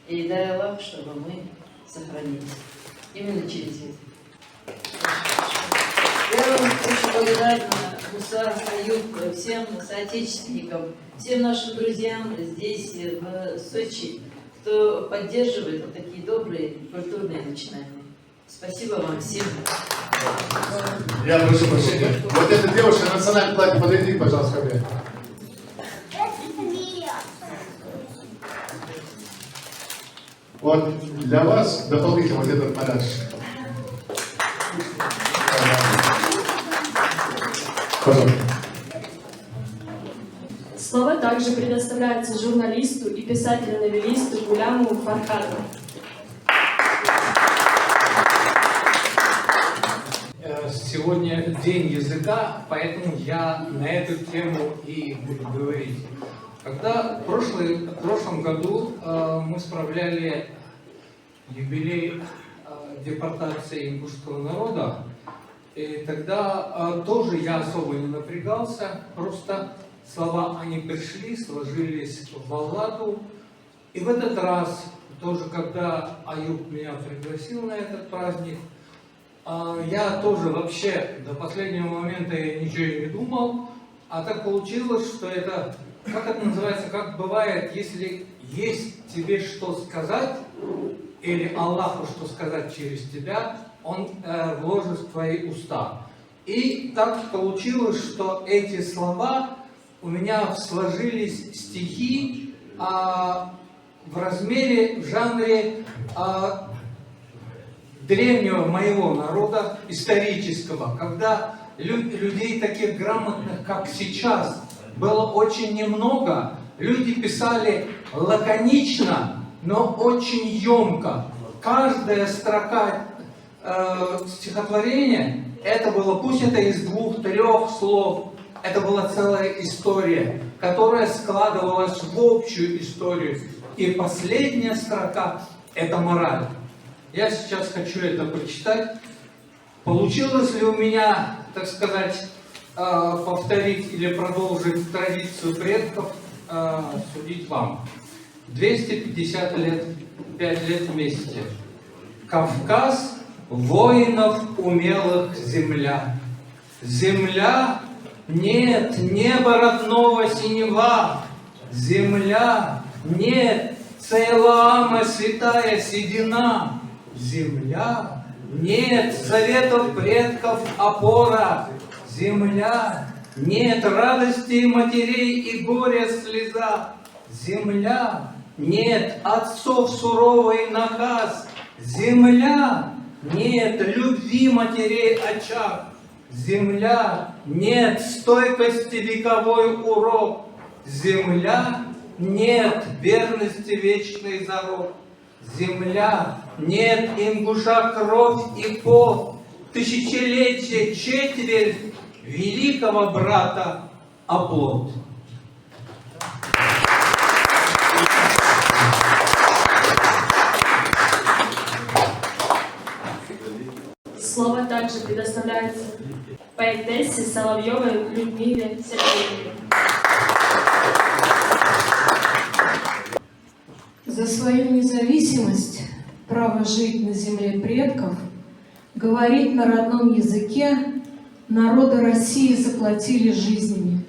И дай Аллах, чтобы мы сохранились именно через язык. Я вам очень благодарна, Муса, Аюб, всем соотечественникам, всем нашим друзьям здесь, в Сочи, кто поддерживает вот такие добрые культурные начинания. Спасибо вам всем. Я прошу прощения. Вот эта девушка в национальном платье, подойди, пожалуйста, ко мне. Вот для вас дополнительно вот этот подарочек. Пожалуйста. Слово также предоставляется журналисту и писателю-новеллисту Гуляму Фархаду. Сегодня день языка, поэтому я на эту тему и буду говорить. Когда в прошлом году мы справляли юбилей депортации ингушского народа, и тогда тоже я особо не напрягался, просто слова они пришли, сложились в балладу. И в этот раз, тоже когда Аюб меня пригласил на этот праздник, я тоже вообще до последнего момента я ничего не думал, а так получилось, что это, как это называется, как бывает, если есть тебе что сказать, или Аллаху что сказать через тебя, Он вложит в твои уста. И так получилось, что эти слова у меня сложились стихи в размере, в жанре древнего моего народа, исторического, когда людей таких грамотных, как сейчас, было очень немного. Люди писали лаконично, но очень емко. Каждая строка стихотворения, это было, пусть это из 2-3 слов, это была целая история, которая складывалась в общую историю. И последняя строка – это мораль. Я сейчас хочу это прочитать. Получилось ли у меня, так сказать, повторить или продолжить традицию предков, судить вам. 250 лет, 5 лет вместе. Кавказ воинов умелых земля. Земля, нет, небо родного синева. Земля, нет, Цейлаама святая седина. Земля, нет, заветов предков опора. Земля, нет, радости матерей и горя слеза. Земля, нет, отцов суровый наказ. Земля, нет, любви матерей очаг. Земля, нет, стойкости вековой урок. Земля, нет, верности вечный зарок. Земля, нет, ингуша кровь и пот. Тысячелетия, четверть великого брата Оплот. Слово также предоставляется поэтессе Соловьевой Людмиле Сергеевне. За свою независимость, право жить на земле предков, говорить на родном языке, народы России заплатили жизнями,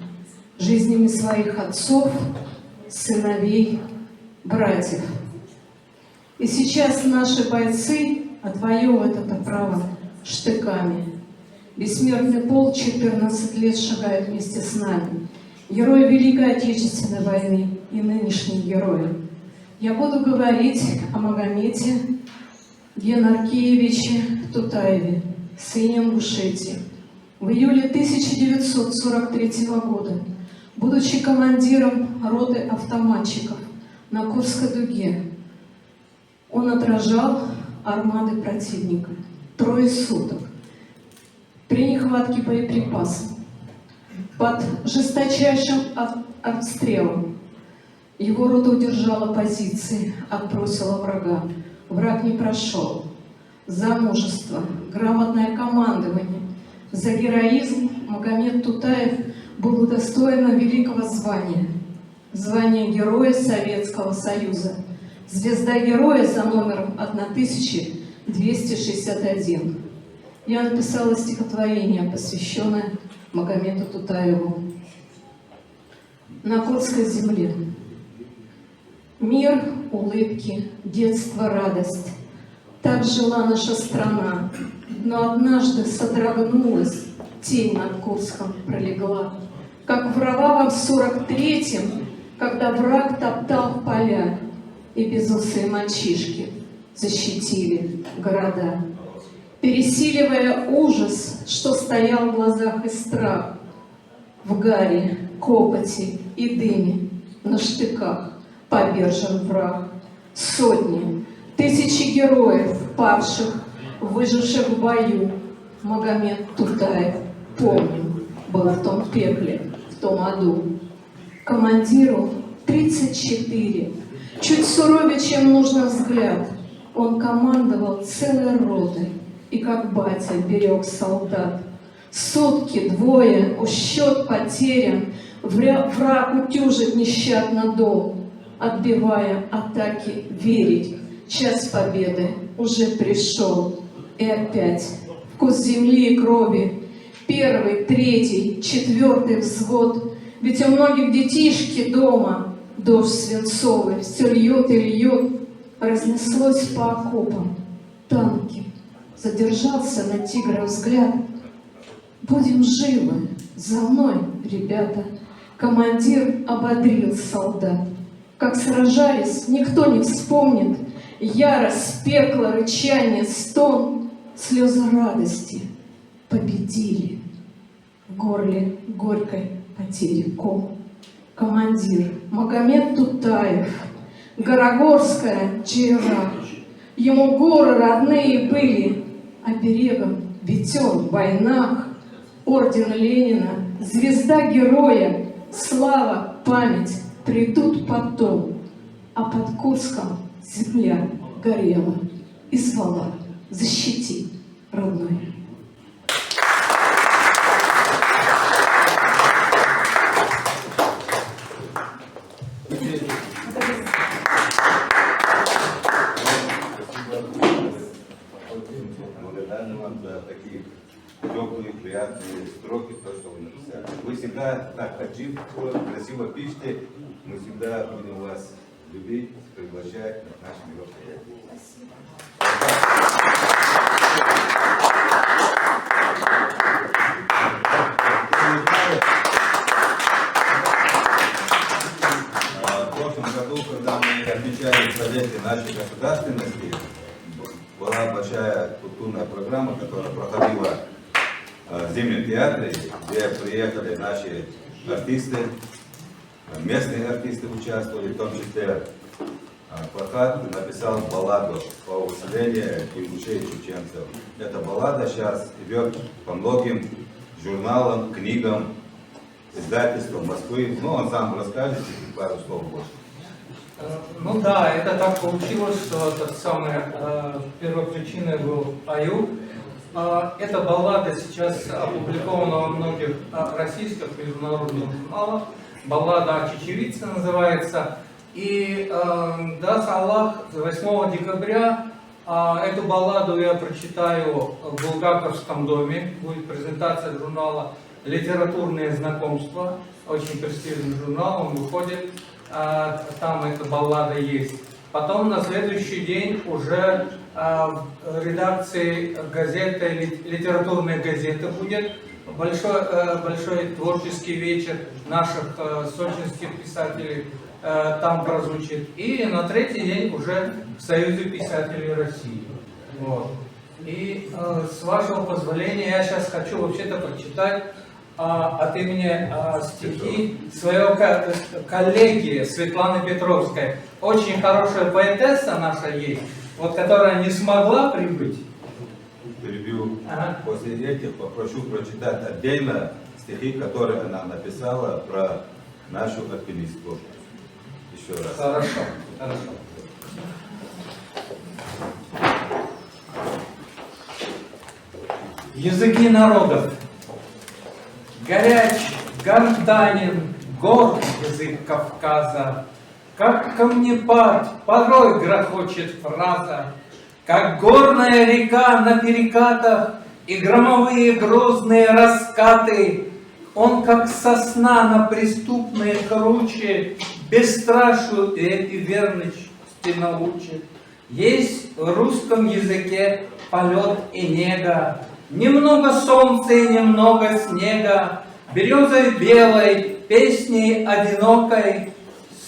жизнями своих отцов, сыновей, братьев. И сейчас наши бойцы отвоевывают это право штыками. Бессмертный полк 14 лет шагает вместе с нами. Герои Великой Отечественной войны и нынешние герои. Я буду говорить о Магомете Геннаркеевиче Тутаеве, сыне Ингушетии. В июле 1943 года, будучи командиром роты автоматчиков на Курской дуге, он отражал армады противника 3 суток при нехватке боеприпасов, под жесточайшим обстрелом. Его рота удержала позиции, отбросила врага. Враг не прошел. За мужество, грамотное командование, за героизм Магомет Тутаев был удостоен великого звания. Звание Героя Советского Союза. Звезда Героя за номером 1261. Я написала стихотворение, посвященное Магомету Тутаеву. На Курской земле. Мир, улыбки, детство, радость. Так жила наша страна, но однажды содрогнулась, тень над Курском пролегла, как в кровавом 43-м, когда враг топтал поля, и безусые мальчишки защитили города. Пересиливая ужас, что стоял в глазах и страх, в гаре, копоти и дыме, на штыках повержен враг. Сотни, тысячи героев, павших, выживших в бою. Магомет Тутаев, помню, был в том пекле, в том аду. Командиру 34, чуть суровее, чем нужно взгляд. Он командовал целой ротой и как батя берег солдат. Сутки, двое, счет потерян, враг утюжит нещадно дом. Отбивая атаки, верить, час победы уже пришел. И опять вкус земли и крови, 1-й, 3-й, 4-й взвод. Ведь у многих детишки дома дождь свинцовый все льет и льет. Разнеслось по окопам танки, задержался на тигра взгляд. Будем живы, за мной, ребята. Командир ободрил солдат. Как сражались, никто не вспомнит. Ярость, пекло, рычание, стон, слезы радости. Победили. В горле горькой потери ком. Командир Магомет Тутаев, Горогорская Джейра. Ему горы родные были оберегом, ведь он в войнах. Орден Ленина, звезда Героя, слава, память придут потом. А под Курском земля горела и звала: защити, родной. Благодарны вам за такие теплые, приятные строки, то, что вы написали. Вы всегда так красиво пишете, мы всегда будем вас любить, приглашать на наши мероприятия. В прошлом году, когда мы отмечали столетие нашей государственности, была большая культурная программа, которая проходила в Зимнем театре, где приехали наши артисты, местные артисты участвовали, в том числе Фархад написал балладу по выселению ингушей и чеченцев. Эта баллада сейчас идет по многим журналам, книгам, издательствам Москвы. Ну, он сам расскажет, пару слов больше. Ну да, это так получилось, что первопричиной был Аюб. Эта баллада сейчас опубликована во многих российских международных журналах. Баллада о чечевице называется. И даст Аллах, 8 декабря эту балладу я прочитаю в Булгаковском доме. Будет презентация журнала «Литературные знакомства». Очень престижный журнал, он выходит. Там эта баллада есть. Потом на следующий день уже в редакции газеты, литературной газеты будет большой творческий вечер наших сочинских писателей там прозвучит. И на третий день уже в Союзе писателей России. Вот. И с вашего позволения я сейчас хочу вообще-то прочитать от имени стихи своего коллеги Светланы Петровской. Очень хорошая поэтесса наша есть, вот которая не смогла прибыть. Перебью. После этих попрошу прочитать отдельно стихи, которые она написала про нашу альпинистку. Еще раз. Хорошо, хорошо. Языки народов. Горяч, гортанен, горд язык Кавказа, как камнепад, порой грохочет фраза, как горная река на перекатах и громовые грозные раскаты. Он, как сосна на преступной круче, бесстрашию и верности научит. Есть в русском языке полет и нега, немного солнца и немного снега, березой белой, песней одинокой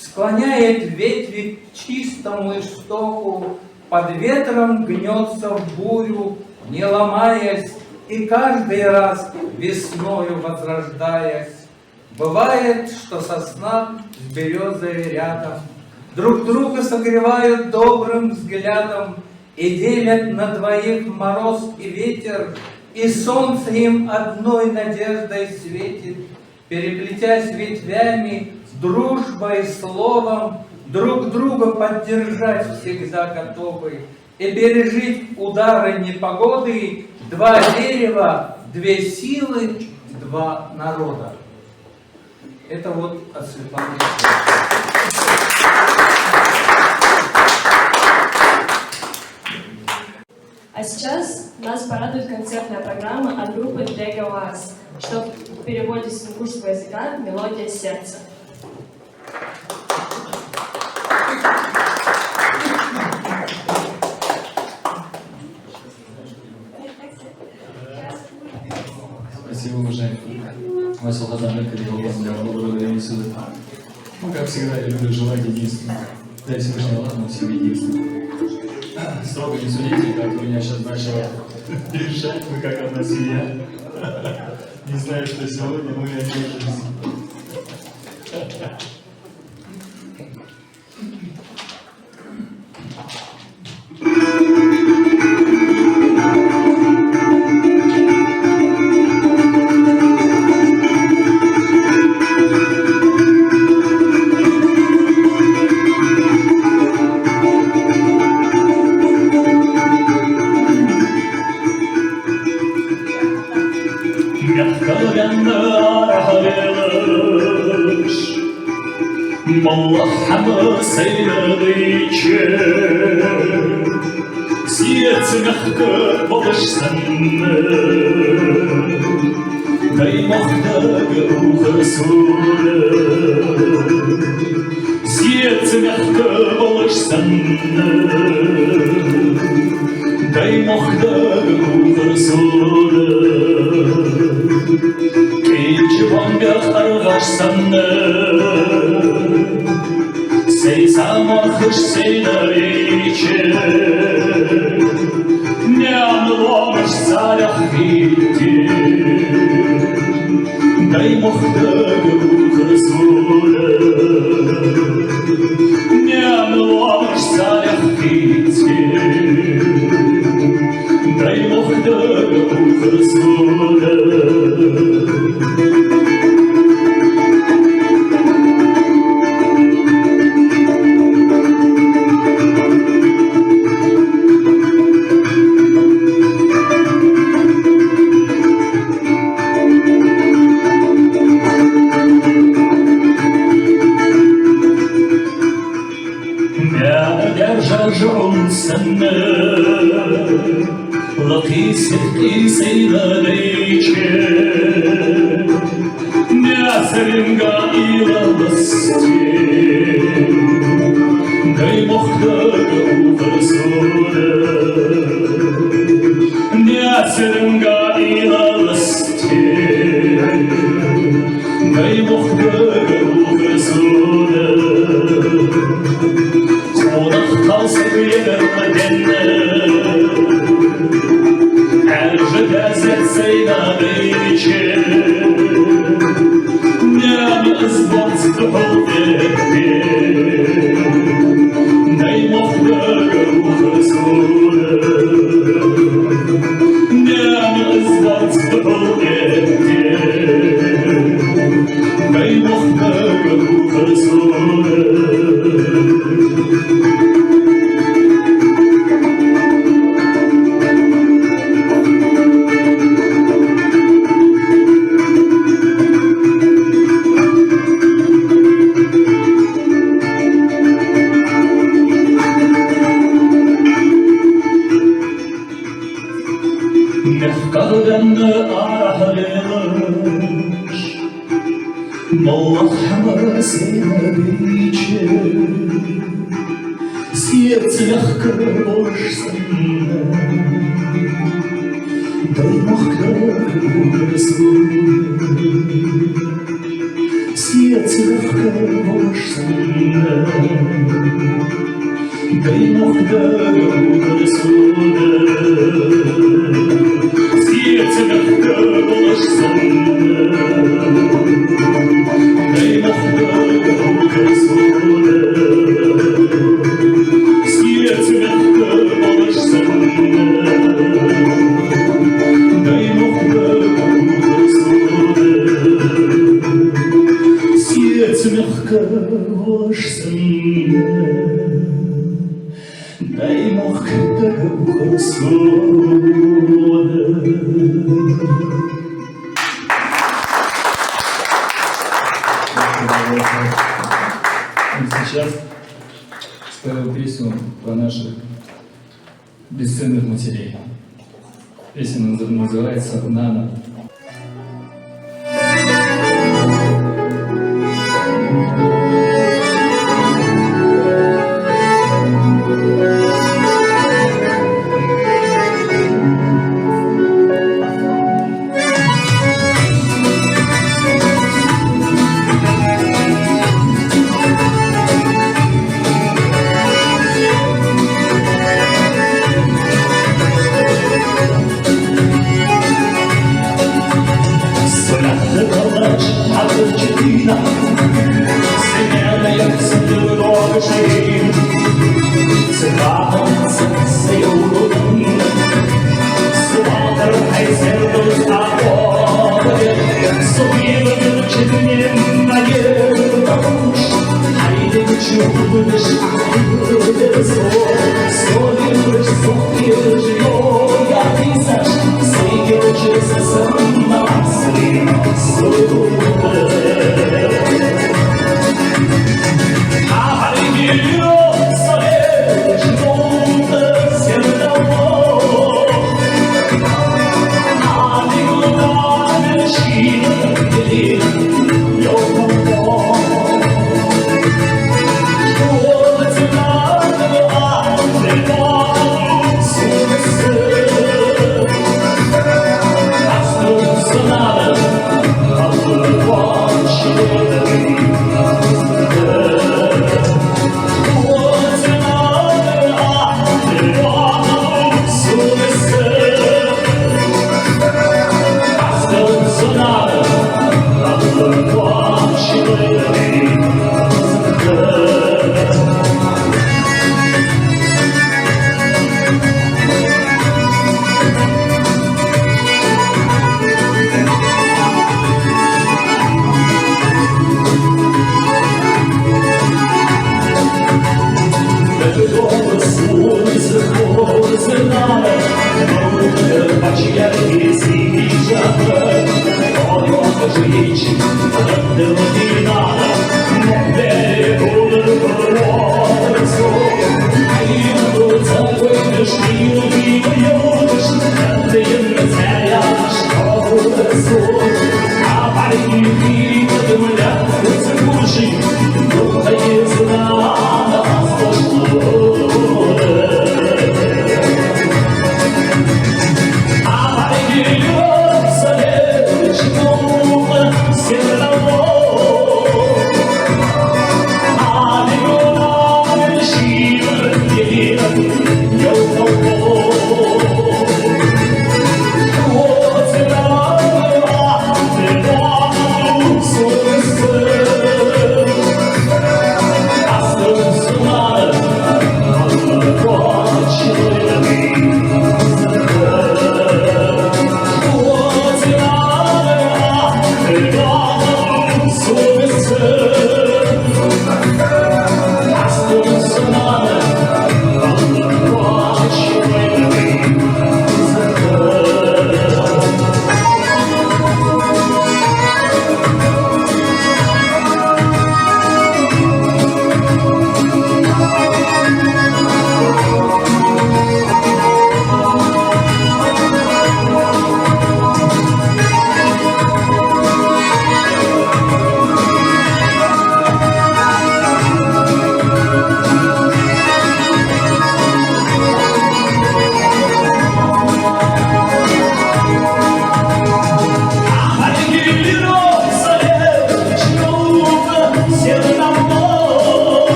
склоняет ветви к чистому истоку, под ветром гнется в бурю, не ломаясь, и каждый раз весною возрождаясь. Бывает, что сосна с березой рядом друг друга согревают добрым взглядом и делят на двоих мороз и ветер, и солнце им одной надеждой светит, переплетясь ветвями, дружбой, словом, друг друга поддержать всегда готовы и пережить удары непогоды, два дерева, две силы, два народа. Это вот от Светланы. А сейчас нас порадует концертная программа от группы Дегавас, что в переводе с ингушского языка «Мелодия сердца». Спасибо, уважаемый. Вася Лазаренко, благодарю сюда. Ну, как всегда, я люблю желать единства. Дай Всевышний Аллах нам всем единства. Строго не судите, как у меня сейчас начало решать, мы как одна семья. Не знаю, что сегодня, но я держусь. Сердце мягко положено, дай Мохтага руха Расуля. Сердце мягко положено, дай Мохтага руха Расуля. Кей-чеван бях аргашсанна, сей самахыш сей нарече. Не анломыш царях види, дай Мохтага руха Расуля. Не анломыш царях види, дай Мохтага руха Расуля. Сердце мягко ложится, дай махка сердце мягко ложится, дай махка сердце мягко ложится, дай махка сердце мягко ложится, дай махка сердце мягко ложится, дай махка Сейчас спою песню про наших бесценных матерей. Песня называется «Нана». Oh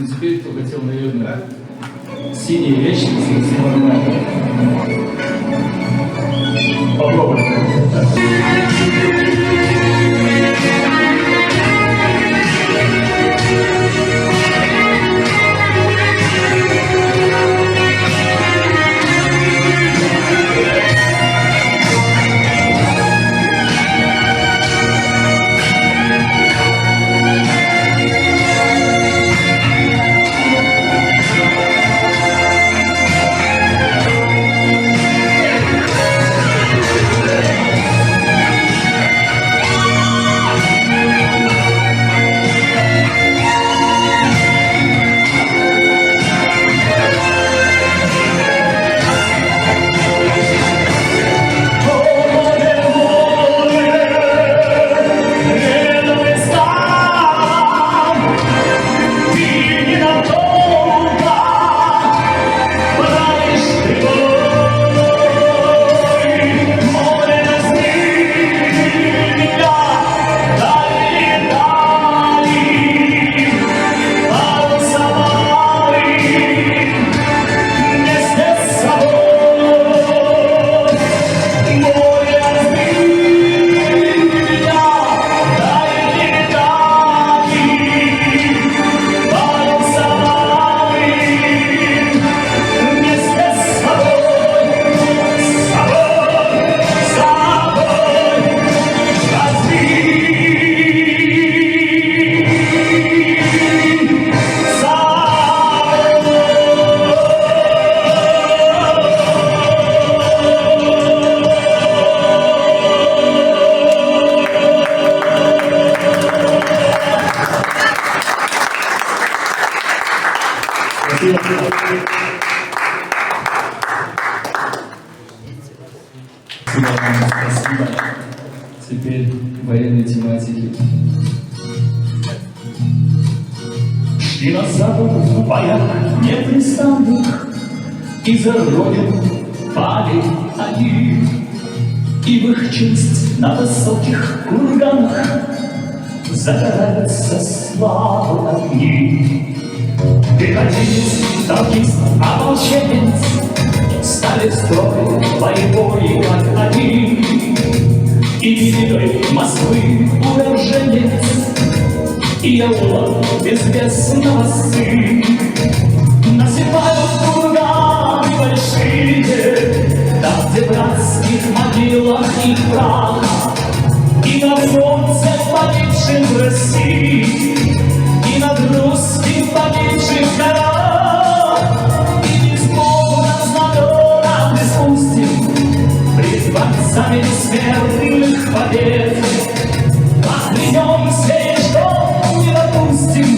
Теперь кто хотел, наверное, синие вещи, нормально. Попробуем. Спасибо. Теперь военной тематики. Шли на запад в боях непрестанных, и за родину пали они, и в их честь на высоких курганах загораются славы огни. Пехотинец, танкист, ополченец стали в строй боевой как один, и великой Москвы уроженец, и аула безвестного сын. Насыпают курганы большие, там, где в братских могилах их прах, и на солнце погибшим в России, и над русским погибшим горах, и не смогу на знамена мы спустим пред борцами бессмертных побед. Поклянемся и что не допустим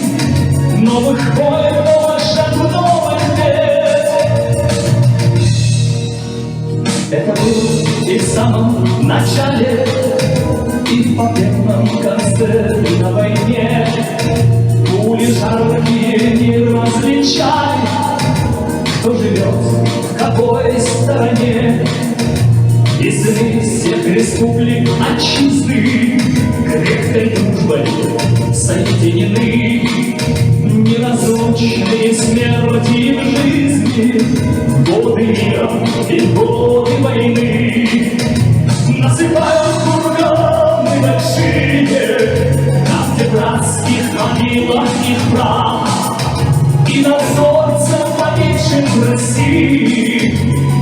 новых войн, новых новых бед. Это было и в самом начале, и в победном конце на войне. Пули жаркие не различали, кто живет в какой стороне. И сыны всех республик отчизны крепкой дружбой соединены, неразлучные смерти в жизни, годы мира и годы войны. Насыпают курганы большие, там, где в братских могилах их прах, и над солнцем погибшим в России,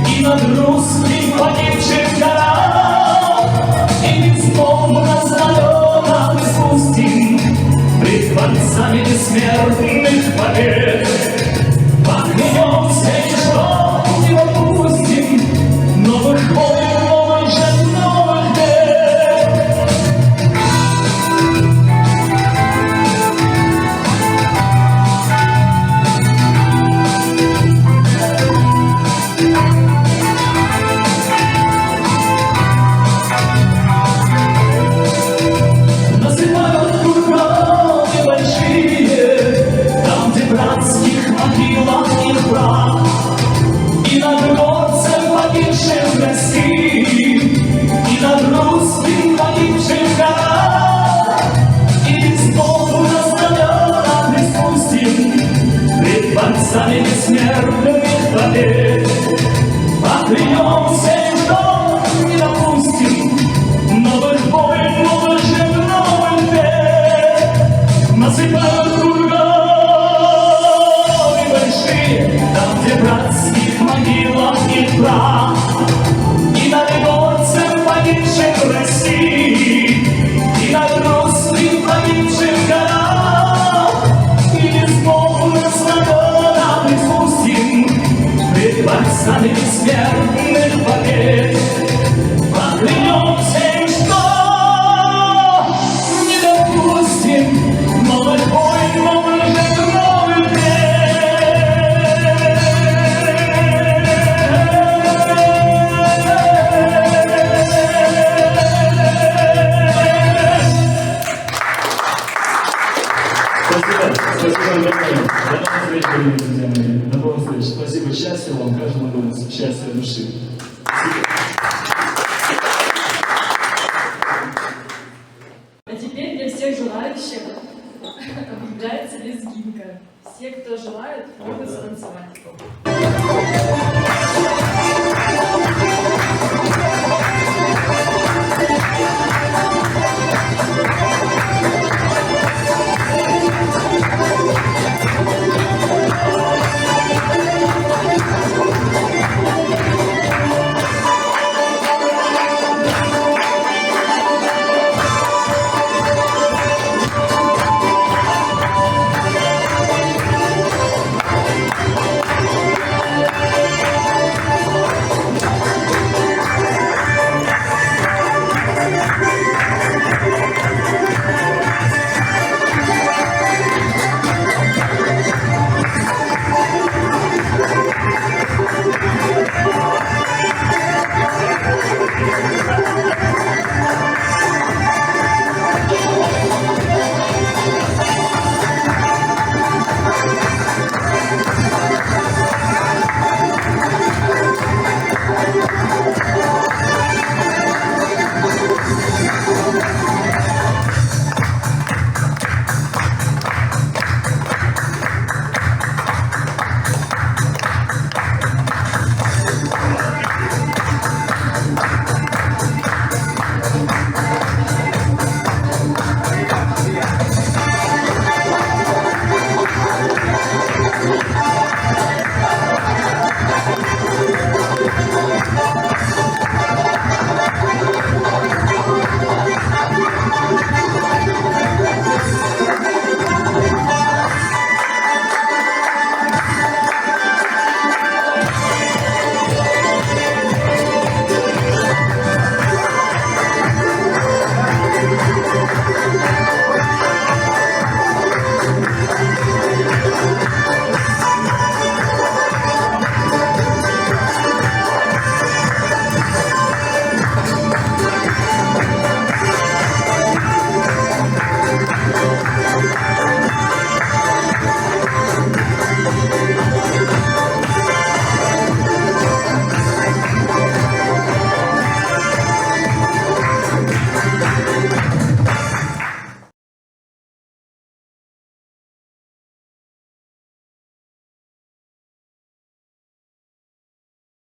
и над русским погибшим горах, и безмолвно знамена мы спустим пред борцами бессмертных побед. Поклянемся и что Поклянемся, что не допустим новых войн, новых жертв, новых бед. Насыпают курганы большие, там, где братских могилах нет прав. И над горцем, погибшим в России, и над русским, погибшим в горах, и безмолвных свобода припустим пред борцами бессмертных побед. Поклянемся им, что не допустим новых войн, новых жертв, новых бед. Спасибо огромное. До новых встреч, дорогие друзья мои. До новых встреч. Спасибо. Счастья вам, каждому из вас. Счастья души. Спасибо. А теперь для всех желающих объявляется лезгинка. Все, кто желает, могут станцевать.